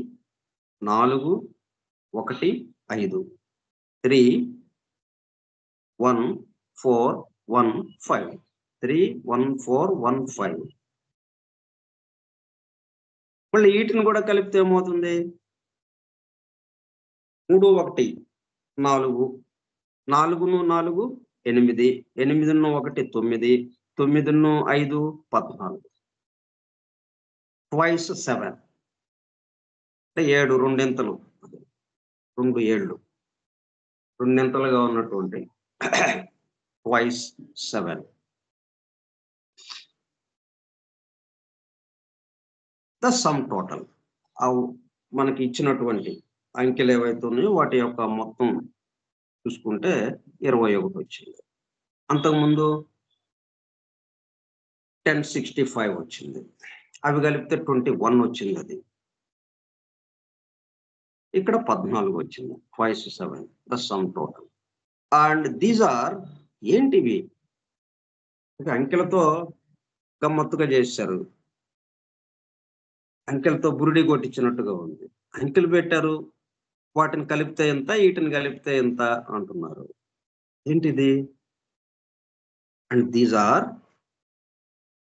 4 1 5, 3 1 4 1 5, 3 1 4 1 5. మళ్ళీ వీటిని కూడా కలిపితే ఏమవుతుంది? 3 1 4, 4 4 8, 8 1 9, 9 5 14, twice 7, అంటే 7 రెండింతలు, 2 7 రెండింతలుగా ఉన్నటువంటి twice 7. The sum total. మనకి ఇచ్చినటువంటి అంకెలు ఏవైతే ఉన్నాయో వాటి యొక్క మొత్తం చూసుకుంటే 21 వచ్చింది. అంతకుముందు 1065 వచ్చింది. అవి కలిపితే 21 వచ్చింది. అది ఇక్కడ 14 వచ్చింది. twice 7, the sum total. And these are ఏంటివి? అంకెలతో గమ్మత్తుగా చేశారు, అంకెలతో బురుడి కొట్టించినట్టుగా ఉంది. అంకెలు పెట్టారు, వాటిని కలిపితే ఎంత, వీటిని కలిపితే ఎంత అంటున్నారు. ఏంటిది? And these are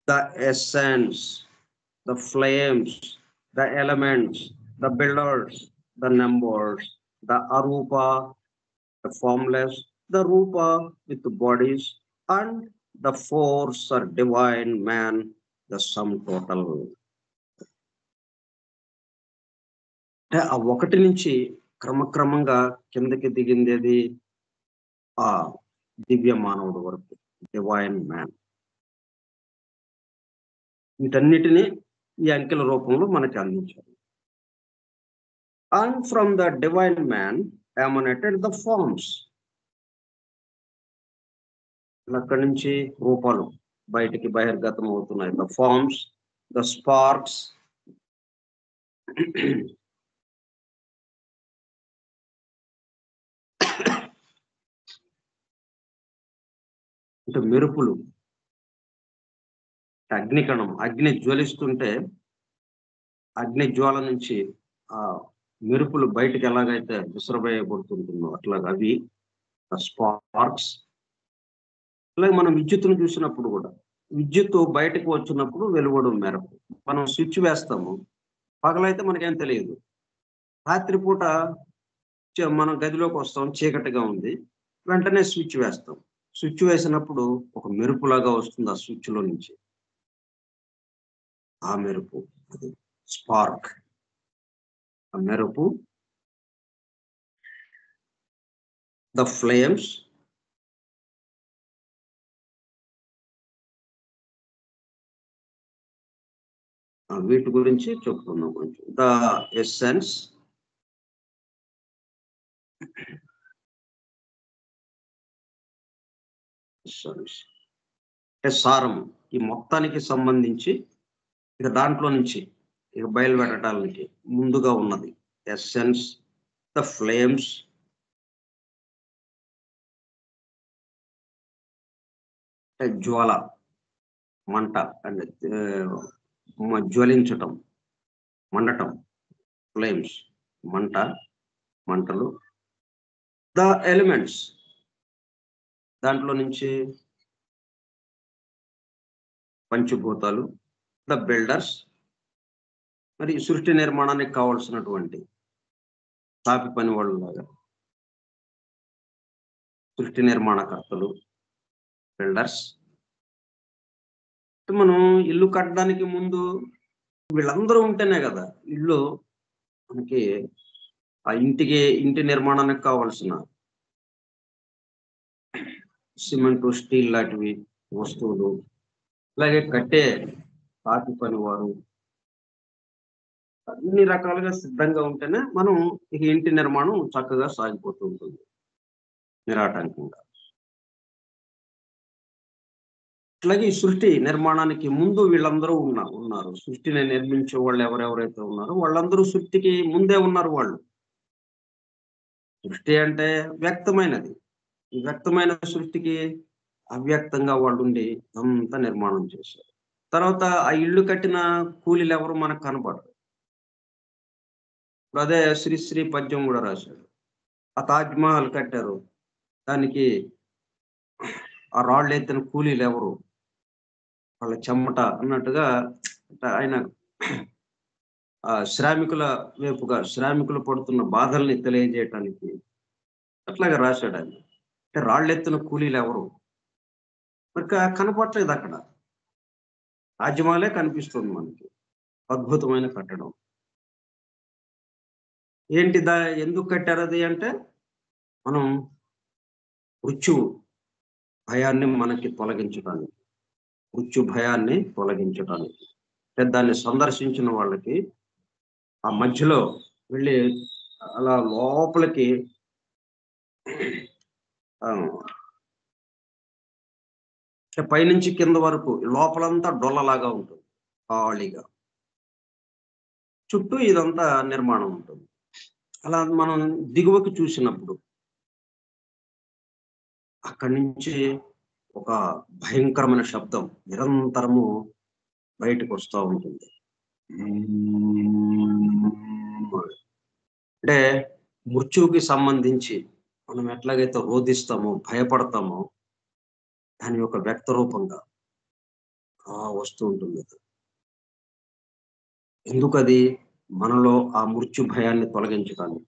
the essence, the flames, the elements, the builders, the numbers, the arupa, the formless, the rupa with bodies, and the force or divine man, the sum total. అంటే ఆ 1 నుంచి క్రమక్రమంగా కిందకి దిగింది అది ఆ దివ్య మానవుడు వరకు, డివైన్ మ్యాన్. వీటన్నిటిని ఈ అంకెల రూపంలో మనకి అందించారు. And from the divine man emanated the forms. అక్కడి నుంచి రూపాలు బయటికి బహిర్గతం అవుతున్నాయి. The forms, the sparks, అంటే మెరుపులు, అగ్నికణం, అగ్ని జ్వలిస్తుంటే అగ్ని జ్వాల నుంచి ఆ మెరుపులు బయటికి ఎలాగైతే విసరవేయబడుతుంటుందో అట్లాగా అవి స్పార్క్స్. అలాగే మనం విద్యుత్తును చూసినప్పుడు కూడా విద్యుత్తు బయటకు వచ్చినప్పుడు వెలువడు మెరుపు. మనం స్విచ్ వేస్తాము, పగలైతే మనకేం తెలియదు, రాత్రిపూట మనం గదిలోకి వస్తాం, చీకటిగా ఉంది. వెంటనే స్విచ్ వేస్తాం. స్విచ్ వేసినప్పుడు ఒక మెరుపులాగా వస్తుంది ఆ స్విచ్‌లో నుంచి. ఆ మెరుపు అది స్పార్క్. ఆ మెరుపు, ద ఫ్లేమ్స్, వీటి గురించి చెప్పుకుందాం కొంచెం. ద ఎసెన్స్, అంటే సారము. ఈ మొత్తానికి సంబంధించి ఇక దాంట్లో నుంచి ఇక బయలువెడటానికి ముందుగా ఉన్నది. ఎసెన్స్, ద ఫ్లేమ్స్, అంటే జ్వాల, మంట అంటే జ్వలించటం, మండటం. ఫ్లేమ్స్ మంట, మంటలు. ద ఎలిమెంట్స్, దాంట్లో నుంచి పంచభూతాలు. ద బిల్డర్స్, మరి సృష్టి నిర్మాణానికి కావాల్సినటువంటి తాపి పని వాళ్ళలాగా సృష్టి నిర్మాణకర్తలు, బిల్డర్స్. మనం ఇల్లు కట్టడానికి ముందు వీళ్ళందరూ ఉంటేనే కదా ఇల్లు మనకి ఆ ఇంటి నిర్మాణానికి కావాల్సిన సిమెంటు, స్టీల్ లాంటివి వస్తువులు, అలాగే కట్టే తాపి పనివారు, అన్ని రకాలుగా సిద్ధంగా ఉంటేనే మనం ఇక ఇంటి నిర్మాణం చక్కగా సాగిపోతూ ఉంటుంది నిరాటంకంగా. అట్లాగే ఈ సృష్టి నిర్మాణానికి ముందు వీళ్ళందరూ ఉన్నారు. సృష్టిని నిర్మించే వాళ్ళు ఎవరెవరైతే ఉన్నారో వాళ్ళందరూ సృష్టికి ముందే ఉన్నారు వాళ్ళు. సృష్టి అంటే వ్యక్తమైనది. ఈ వ్యక్తమైన సృష్టికి అవ్యక్తంగా వాళ్ళుండి అంతా నిర్మాణం చేశారు. తర్వాత ఆ ఇల్లు కట్టిన కూలీలు ఎవరు మనకు కనపడరు. అదే శ్రీశ్రీ పద్యం కూడా రాశాడు. ఆ తాజ్ మహల్ కట్టారు. దానికి ఆ రాళ్ళు ఎత్తిన కూలీలు ఎవరు? వాళ్ళ చెమట అన్నట్టుగా ఆయన శ్రామికుల వైపుగా శ్రామికులు పడుతున్న బాధల్ని తెలియజేయటానికి అట్లాగా రాశాడు ఆయన. అంటే రాళ్ళెత్తిన కూలీలు ఎవరు? మరి కనపడట్లేదు అక్కడ. తాజ్‌మహలే కనిపిస్తుంది మనకి. అద్భుతమైన కట్టడం. ఎందుకు కట్టారది అంటే, మనం మృత్యువు భయాన్ని మనకి తొలగించడానికి. మృత్యు భయాన్ని తొలగించడానికి. అంటే దాన్ని సందర్శించిన వాళ్ళకి ఆ మధ్యలో వెళ్ళి అలా లోపలికి పైనుంచి కింద వరకు లోపలంతా డొల్లలాగా ఉంటుంది. ఖాళీగా. చుట్టూ ఇదంతా నిర్మాణం ఉంటుంది. అలా మనం దిగువకి చూసినప్పుడు అక్కడి నుంచి ఒక భయంకరమైన శబ్దం నిరంతరము బయటకొస్తా ఉంటుంది. అంటే మృత్యువుకి సంబంధించి మనం ఎట్లాగైతే రోదిస్తామో, భయపడతామో దాని యొక్క వ్యక్త రూపంగా వస్తూ ఉంటుంది. ఎందుకది? మనలో ఆ మృత్యు భయాన్ని తొలగించడానికి.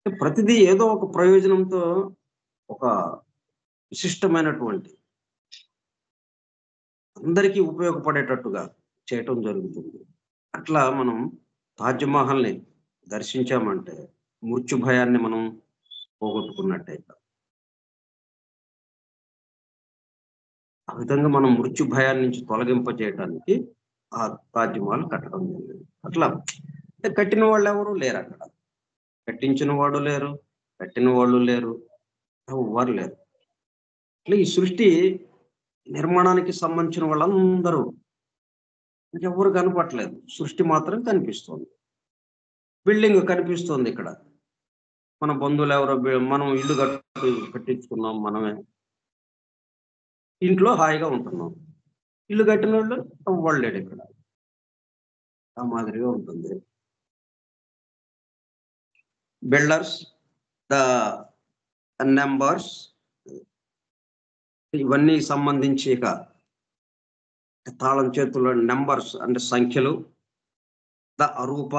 ప్రతిదీ ఏదో ఒక ప్రయోజనంతో ఒక విశిష్టమైనటువంటి అందరికీ ఉపయోగపడేటట్టుగా చేయటం జరుగుతుంది. అట్లా మనం తాజ్‌మహల్‌ని దర్శించామంటే మృత్యు భయాన్ని మనం పోగొట్టుకున్నట్టే. ఆ విధంగా మనం మృత్యు భయాన్ని నుంచి తొలగింపజేయటానికి ఆ తాజ్‌మహల్ కట్టడం జరిగింది. అట్లా కట్టిన వాళ్ళెవరు లేరక్కడ. కట్టించిన వాడు లేరు, కట్టిన వాళ్ళు లేరు, ఎవ్వరు లేరు. అట్లా ఈ సృష్టి నిర్మాణానికి సంబంధించిన వాళ్ళందరూ ఇంకెవ్వరు కనపట్లేదు. సృష్టి మాత్రం కనిపిస్తోంది. బిల్డింగ్ కనిపిస్తోంది ఇక్కడ. మన బంధువులెవరో మనం ఇల్లు కట్టించుకున్నాం మనమే. ఇంట్లో హాయిగా ఉంటున్నాం. ఇల్లు కట్టినోళ్ళు ఎవ్వడు లేడిక్కడ. ఆ మాదిరిగా ఉంటుంది. బిల్డర్స్, ద నంబర్స్, ఇవన్నీ సంబంధించి ఇక తాళం చేతుల్లో నంబర్స్ అంటే సంఖ్యలు, ద అరూప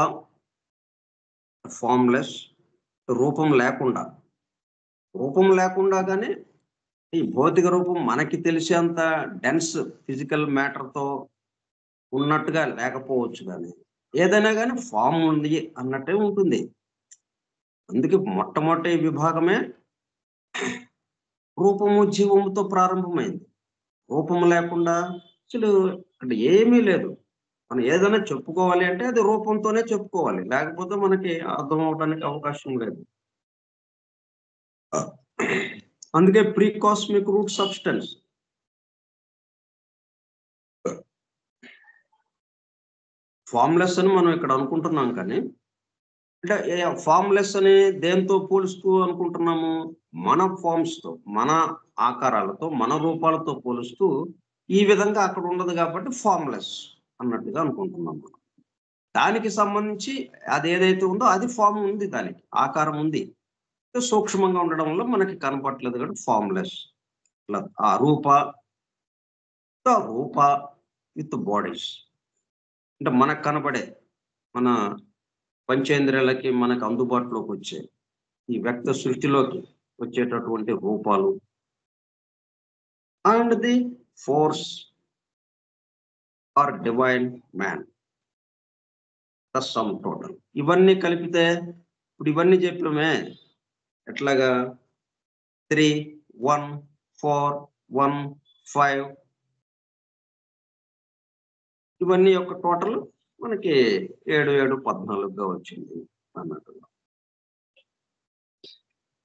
ఫార్మ్లెస్, రూపం లేకుండా. రూపం లేకుండా కానీ ఈ భౌతిక రూపం మనకి తెలిసేంత డెన్స్ ఫిజికల్ మ్యాటర్తో ఉన్నట్టుగా లేకపోవచ్చు, కానీ ఏదైనా కానీ ఫామ్ ఉంది అన్నట్టే ఉంటుంది. అందుకే మొట్టమొదటి విభాగమే రూపము జీవముతో ప్రారంభమైంది. రూపం లేకుండా అసలు అక్కడ ఏమీ లేదు. మనం ఏదైనా చెప్పుకోవాలి అంటే అది రూపంతోనే చెప్పుకోవాలి, లేకపోతే మనకి అర్థం అవడానికి అవకాశం లేదు. అందుకే pre cosmic root substance. Formless అని మనం ఇక్కడ అనుకుంటున్నాం, కానీ అంటే ఫార్మ్లెస్ అని దేంతో పోలుస్తూ అనుకుంటున్నాము? మన ఫార్మ్స్ తో, మన ఆకారాలతో, మన రూపాలతో పోలుస్తూ ఈ విధంగా అక్కడ ఉండదు కాబట్టి ఫార్మ్లెస్ అన్నట్టుగా అనుకుంటున్నాం. దానికి సంబంధించి అది ఏదైతే ఉందో అది ఫామ్ ఉంది, దానికి ఆకారం ఉంది, సూక్ష్మంగా ఉండడం వల్ల మనకి కనపట్లేదు కాబట్టి ఫార్మ్లెస్. ఆ రూప విత్ బాడీస్ అంటే మనకు కనపడే, మన పంచేంద్రియాలకి మనకు అందుబాటులోకి వచ్చే ఈ వ్యక్త సృష్టిలోకి వచ్చేటటువంటి రూపాలు and the force are divine man, the sum total. ఇవన్నీ కలిపితే ఇప్పుడు ఇవన్నీ చెప్పడమే ఎట్లాగా 3, 1, 4, 1, 5 ఇవన్నీ యొక్క టోటల్ మనకి 7, 7, 14గా వచ్చింది అన్నట్టుగా.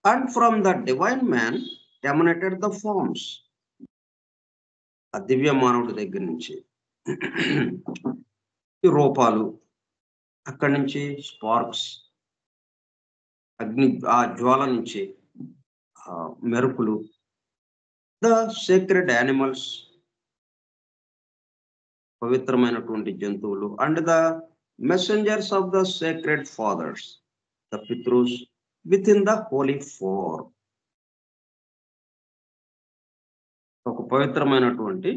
And from the divine man emanated the forms. ఆ దివ్య మానవుడి దగ్గర నుంచి ఈ రూపాలు, అక్కడి నుంచి స్పార్క్స్, అగ్ని, ఆ జ్వాల నుంచి మెరుపులు, ద సేక్రెడ్ యానిమల్స్, పవిత్రమైనటువంటి జంతువులు, and the messengers of the sacred fathers, the Pitris within the holy four. ఒక పవిత్రమైనటువంటి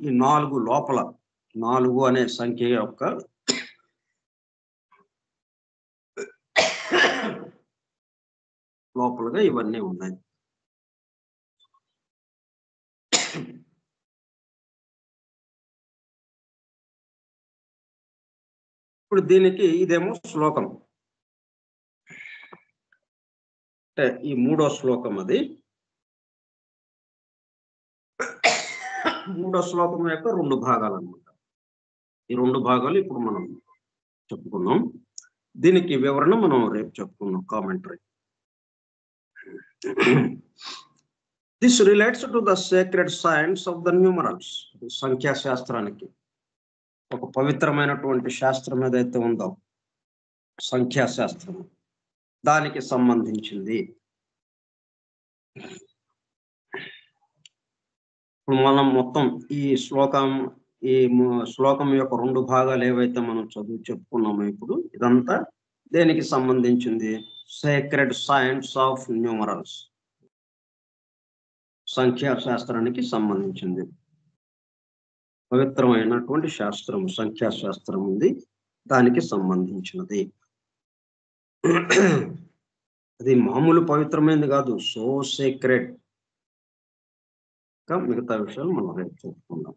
ఈ 4 లోపల, 4 అనే సంఖ్య యొక్క లోపలగా ఇవన్నీ ఉన్నాయి. ఇప్పుడు దీనికి ఇదేమో శ్లోకం, అంటే ఈ 3వ శ్లోకం. అది 3వ శ్లోకం యొక్క 2 భాగాలు అన్నమాట. ఈ 2 భాగాలు ఇప్పుడు మనం చెప్పుకున్నాం. దీనికి వివరణ మనం రేపు చెప్పుకున్నాం, commentary. This relates to the sacred science of the numerals. సంఖ్యాశాస్త్రానికి, ఒక పవిత్రమైనటువంటి శాస్త్రం ఏదైతే ఉందో సంఖ్యాశాస్త్రం, దానికి సంబంధించింది. ఇప్పుడు మనం మొత్తం ఈ శ్లోకం యొక్క 2 భాగాలు ఏవైతే మనం చెప్పుకున్నామో ఇప్పుడు ఇదంతా దేనికి సంబంధించింది? సేక్రెడ్ సైన్స్ ఆఫ్ న్యూమరల్స్, సంఖ్యాశాస్త్రానికి సంబంధించింది. పవిత్రమైనటువంటి శాస్త్రం సంఖ్యాశాస్త్రం ఉంది, దానికి సంబంధించినది. అది మామూలు పవిత్రమైనది కాదు, సో సేక్రెడ్. మిగతా విషయాలు మనం రేపు చెప్పుకుందాం.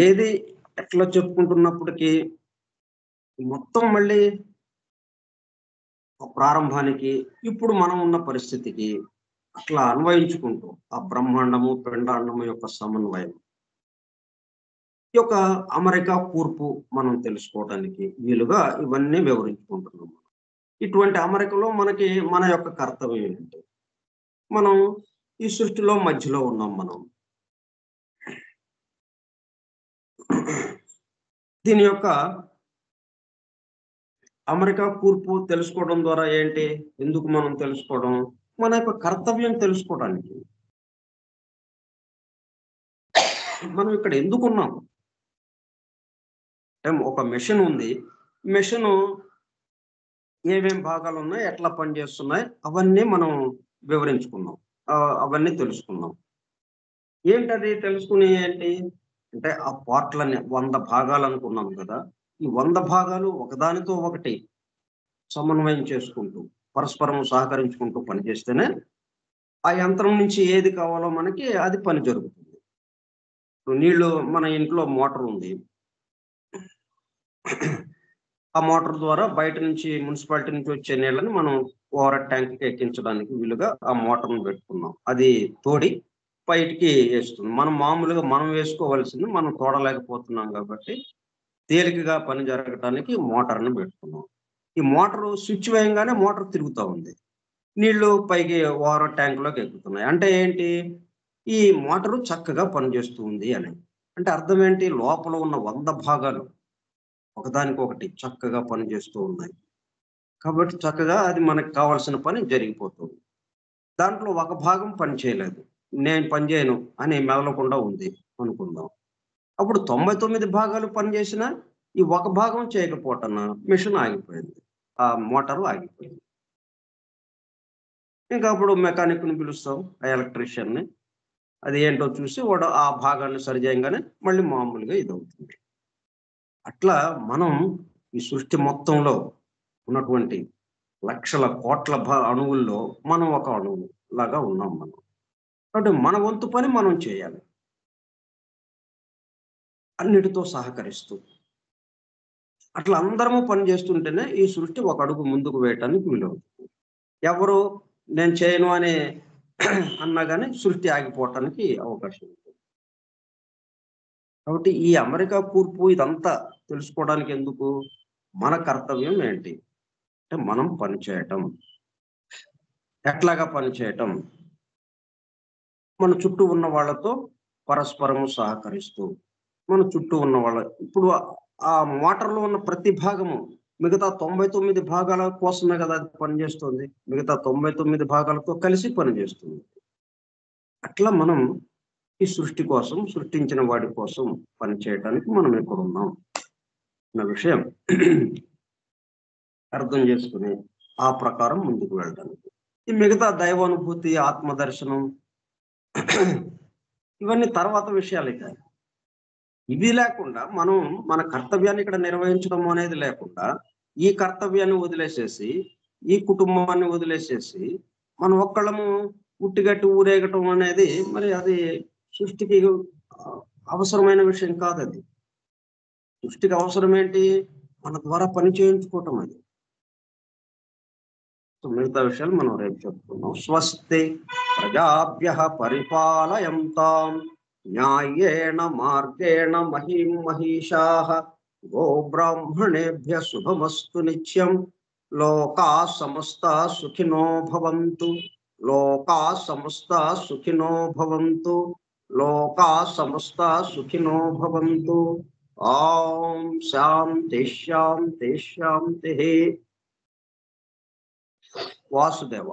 ఏది ఎట్లా చెప్పుకుంటున్నప్పటికీ మొత్తం మళ్ళీ ప్రారంభానికి ఇప్పుడు మనం ఉన్న పరిస్థితికి అట్లా అన్వయించుకుంటూ ఆ బ్రహ్మాండము పిండాండము యొక్క సమన్వయం, ఈ యొక్క అమెరికా కూర్పు మనం తెలుసుకోవడానికి వీలుగా ఇవన్నీ వివరించుకుంటున్నాము. ఇటువంటి అమెరికలో మనకి మన యొక్క కర్తవ్యం ఏంటంటే, మనం ఈ సృష్టిలో మధ్యలో ఉన్నాం. మనం దీని యొక్క అమెరికా కూర్పు తెలుసుకోవడం ద్వారా ఏంటి, ఎందుకు మనం తెలుసుకోవడం? మన యొక్క కర్తవ్యం తెలుసుకోవడానికి. మనం ఇక్కడ ఎందుకున్నాం? ఒక మెషిన్ ఉంది, మెషిన్ ఏమేం భాగాలు ఉన్నాయి, ఎట్లా పనిచేస్తున్నాయి, అవన్నీ మనం వివరించుకున్నాం, అవన్నీ తెలుసుకున్నాం. ఏంటది తెలుసుకునే ఏంటి? అంటే ఆ పార్ట్లని 100 భాగాలు అనుకున్నాం కదా! ఈ 100 భాగాలు ఒకదానితో ఒకటి సమన్వయం చేసుకుంటూ, పరస్పరం సహకరించుకుంటూ పనిచేస్తేనే, ఆ యంత్రం నుంచి ఏది కావాలో మనకి అది పని జరుగుతుంది. ఇప్పుడు నీళ్ళు మన ఇంట్లో మోటార్ ఉంది. ఆ మోటార్ ద్వారా బయట నుంచి మున్సిపాలిటీ నుంచి వచ్చే నీళ్ళని మనం ఓవర్ ట్యాంక్‌కి ఎక్కించడానికి వీలుగా ఆ మోటార్‌ని పెట్టుకున్నాం. అది తోడి బయటికి ఏస్తుంది. మనం మామూలుగా మనం వేసుకోవాల్సింది మనం తోడలేకపోతున్నాం కాబట్టి, తేలికగా పని జరగటానికి మోటార్‌ని పెట్టుకున్నాం. ఈ మోటారు స్విచ్ వేయంగానే మోటార్ తిరుగుతా ఉంది. నీళ్లు పైకి ఓవర్ ట్యాంక్‌లోకి ఎక్కుతున్నాయి. అంటే ఏంటి? ఈ మోటారు చక్కగా పనిచేస్తూ ఉంది అని. అంటే అర్థం ఏంటి? లోపల ఉన్న 100 భాగాలు ఒకదానికొకటి చక్కగా పనిచేస్తూ ఉన్నాయి. కాబట్టి చక్కగా అది మనకు కావాల్సిన పని జరిగిపోతుంది. దాంట్లో ఒక భాగం పని చేయలేదు. నేను పని చేయను అని మెదలకుండా ఉంది అనుకుందాం. అప్పుడు 99 భాగాలు పనిచేసినా ఈ ఒక భాగం చేయకపోవటన మిషన్ ఆగిపోయింది. ఆ మోటారు ఆగిపోయింది. ఇంకా అప్పుడు మెకానిక్‌ని పిలుస్తాం. ఆ ఎలక్ట్రీషియన్‌ని. అది ఏంటో చూసి వాడు ఆ భాగాన్ని సరిచేయంగానే మళ్ళీ మామూలుగా ఇదవుతుంది. అట్లా మనం ఈ సృష్టి మొత్తంలో ఉన్నటువంటి లక్షల కోట్ల అణువుల్లో మనం ఒక అణువు లాగా ఉన్నాం మనం. కాబట్టి మన వంతు పని మనం చేయాలి. అన్నిటితో సహకరిస్తూ. అట్లా అందరము పని చేస్తుంటేనే ఈ సృష్టి ఒక అడుగు ముందుకు వేయటానికి వీలవుతుంది. ఎవరు నేను చేయను అని అన్నా గాని సృష్టి ఆగిపోవటానికి అవకాశం ఉంది. కాబట్టి ఈ అమెరికా కూర్పు ఇదంతా తెలుసుకోవడానికి ఎందుకు? మన కర్తవ్యం ఏంటి? అంటే మనం పని చేయటం. ఎట్లాగా పని చేయటం? మన చుట్టూ ఉన్న వాళ్ళతో పరస్పరము సహకరిస్తూ, మన చుట్టూ ఉన్న వాళ్ళ ఇప్పుడు ఆ మోటార్‌లో ఉన్న ప్రతి భాగము మిగతా 99 భాగాల కోసమే గదా! అది పనిచేస్తుంది. మిగతా 99 భాగాలతో కలిసి పనిచేస్తుంది. అట్లా మనం ఈ సృష్టి కోసం, సృష్టించిన వాడి కోసం పని చేయటానికి మనం ఇక్కడున్నాం అన్న విషయం అర్థం చేసుకొని, ఆ ప్రకారం ముందుకు వెళ్ళడానికి. ఈ మిగతా దైవానుభూతి, ఆత్మ దర్శనం ఇవన్నీ తర్వాత విషయాలిక. ఇవి లేకుండా మనం మన కర్తవ్యాన్ని ఇక్కడ నిర్వహించడం అనేది లేకుండా, ఈ కర్తవ్యాన్ని వదిలేసేసి, ఈ కుటుంబాన్ని వదిలేసేసి, మనం ఒక్కళ్ళము ఉట్టిగట్టి ఊరేగటం అనేది మరి అది సృష్టికి అవసరమైన విషయం కాదది. సృష్టికి అవసరం ఏంటి? మన ద్వారా పని చేయించుకోవటం అది. సో, మిగతా విషయాలు మనం రేపు చెప్పుకుందాం. స్వస్తి ప్రజాభ్యః పరిపాలయంతాం న్యాయేణ మార్గేణ మహీం మహీషాః గోబ్రాహ్మణేభ్యః శుభమస్తు నిత్యం. లోకాః సమస్తాః సుఖినో భవంతు. లోకాః సమస్తాః సుఖినో భవంతు. లోకాః సమస్తాః సుఖినో భవంతు. ఓం శాంతి శాంతి శాంతిః. వాసుదేవ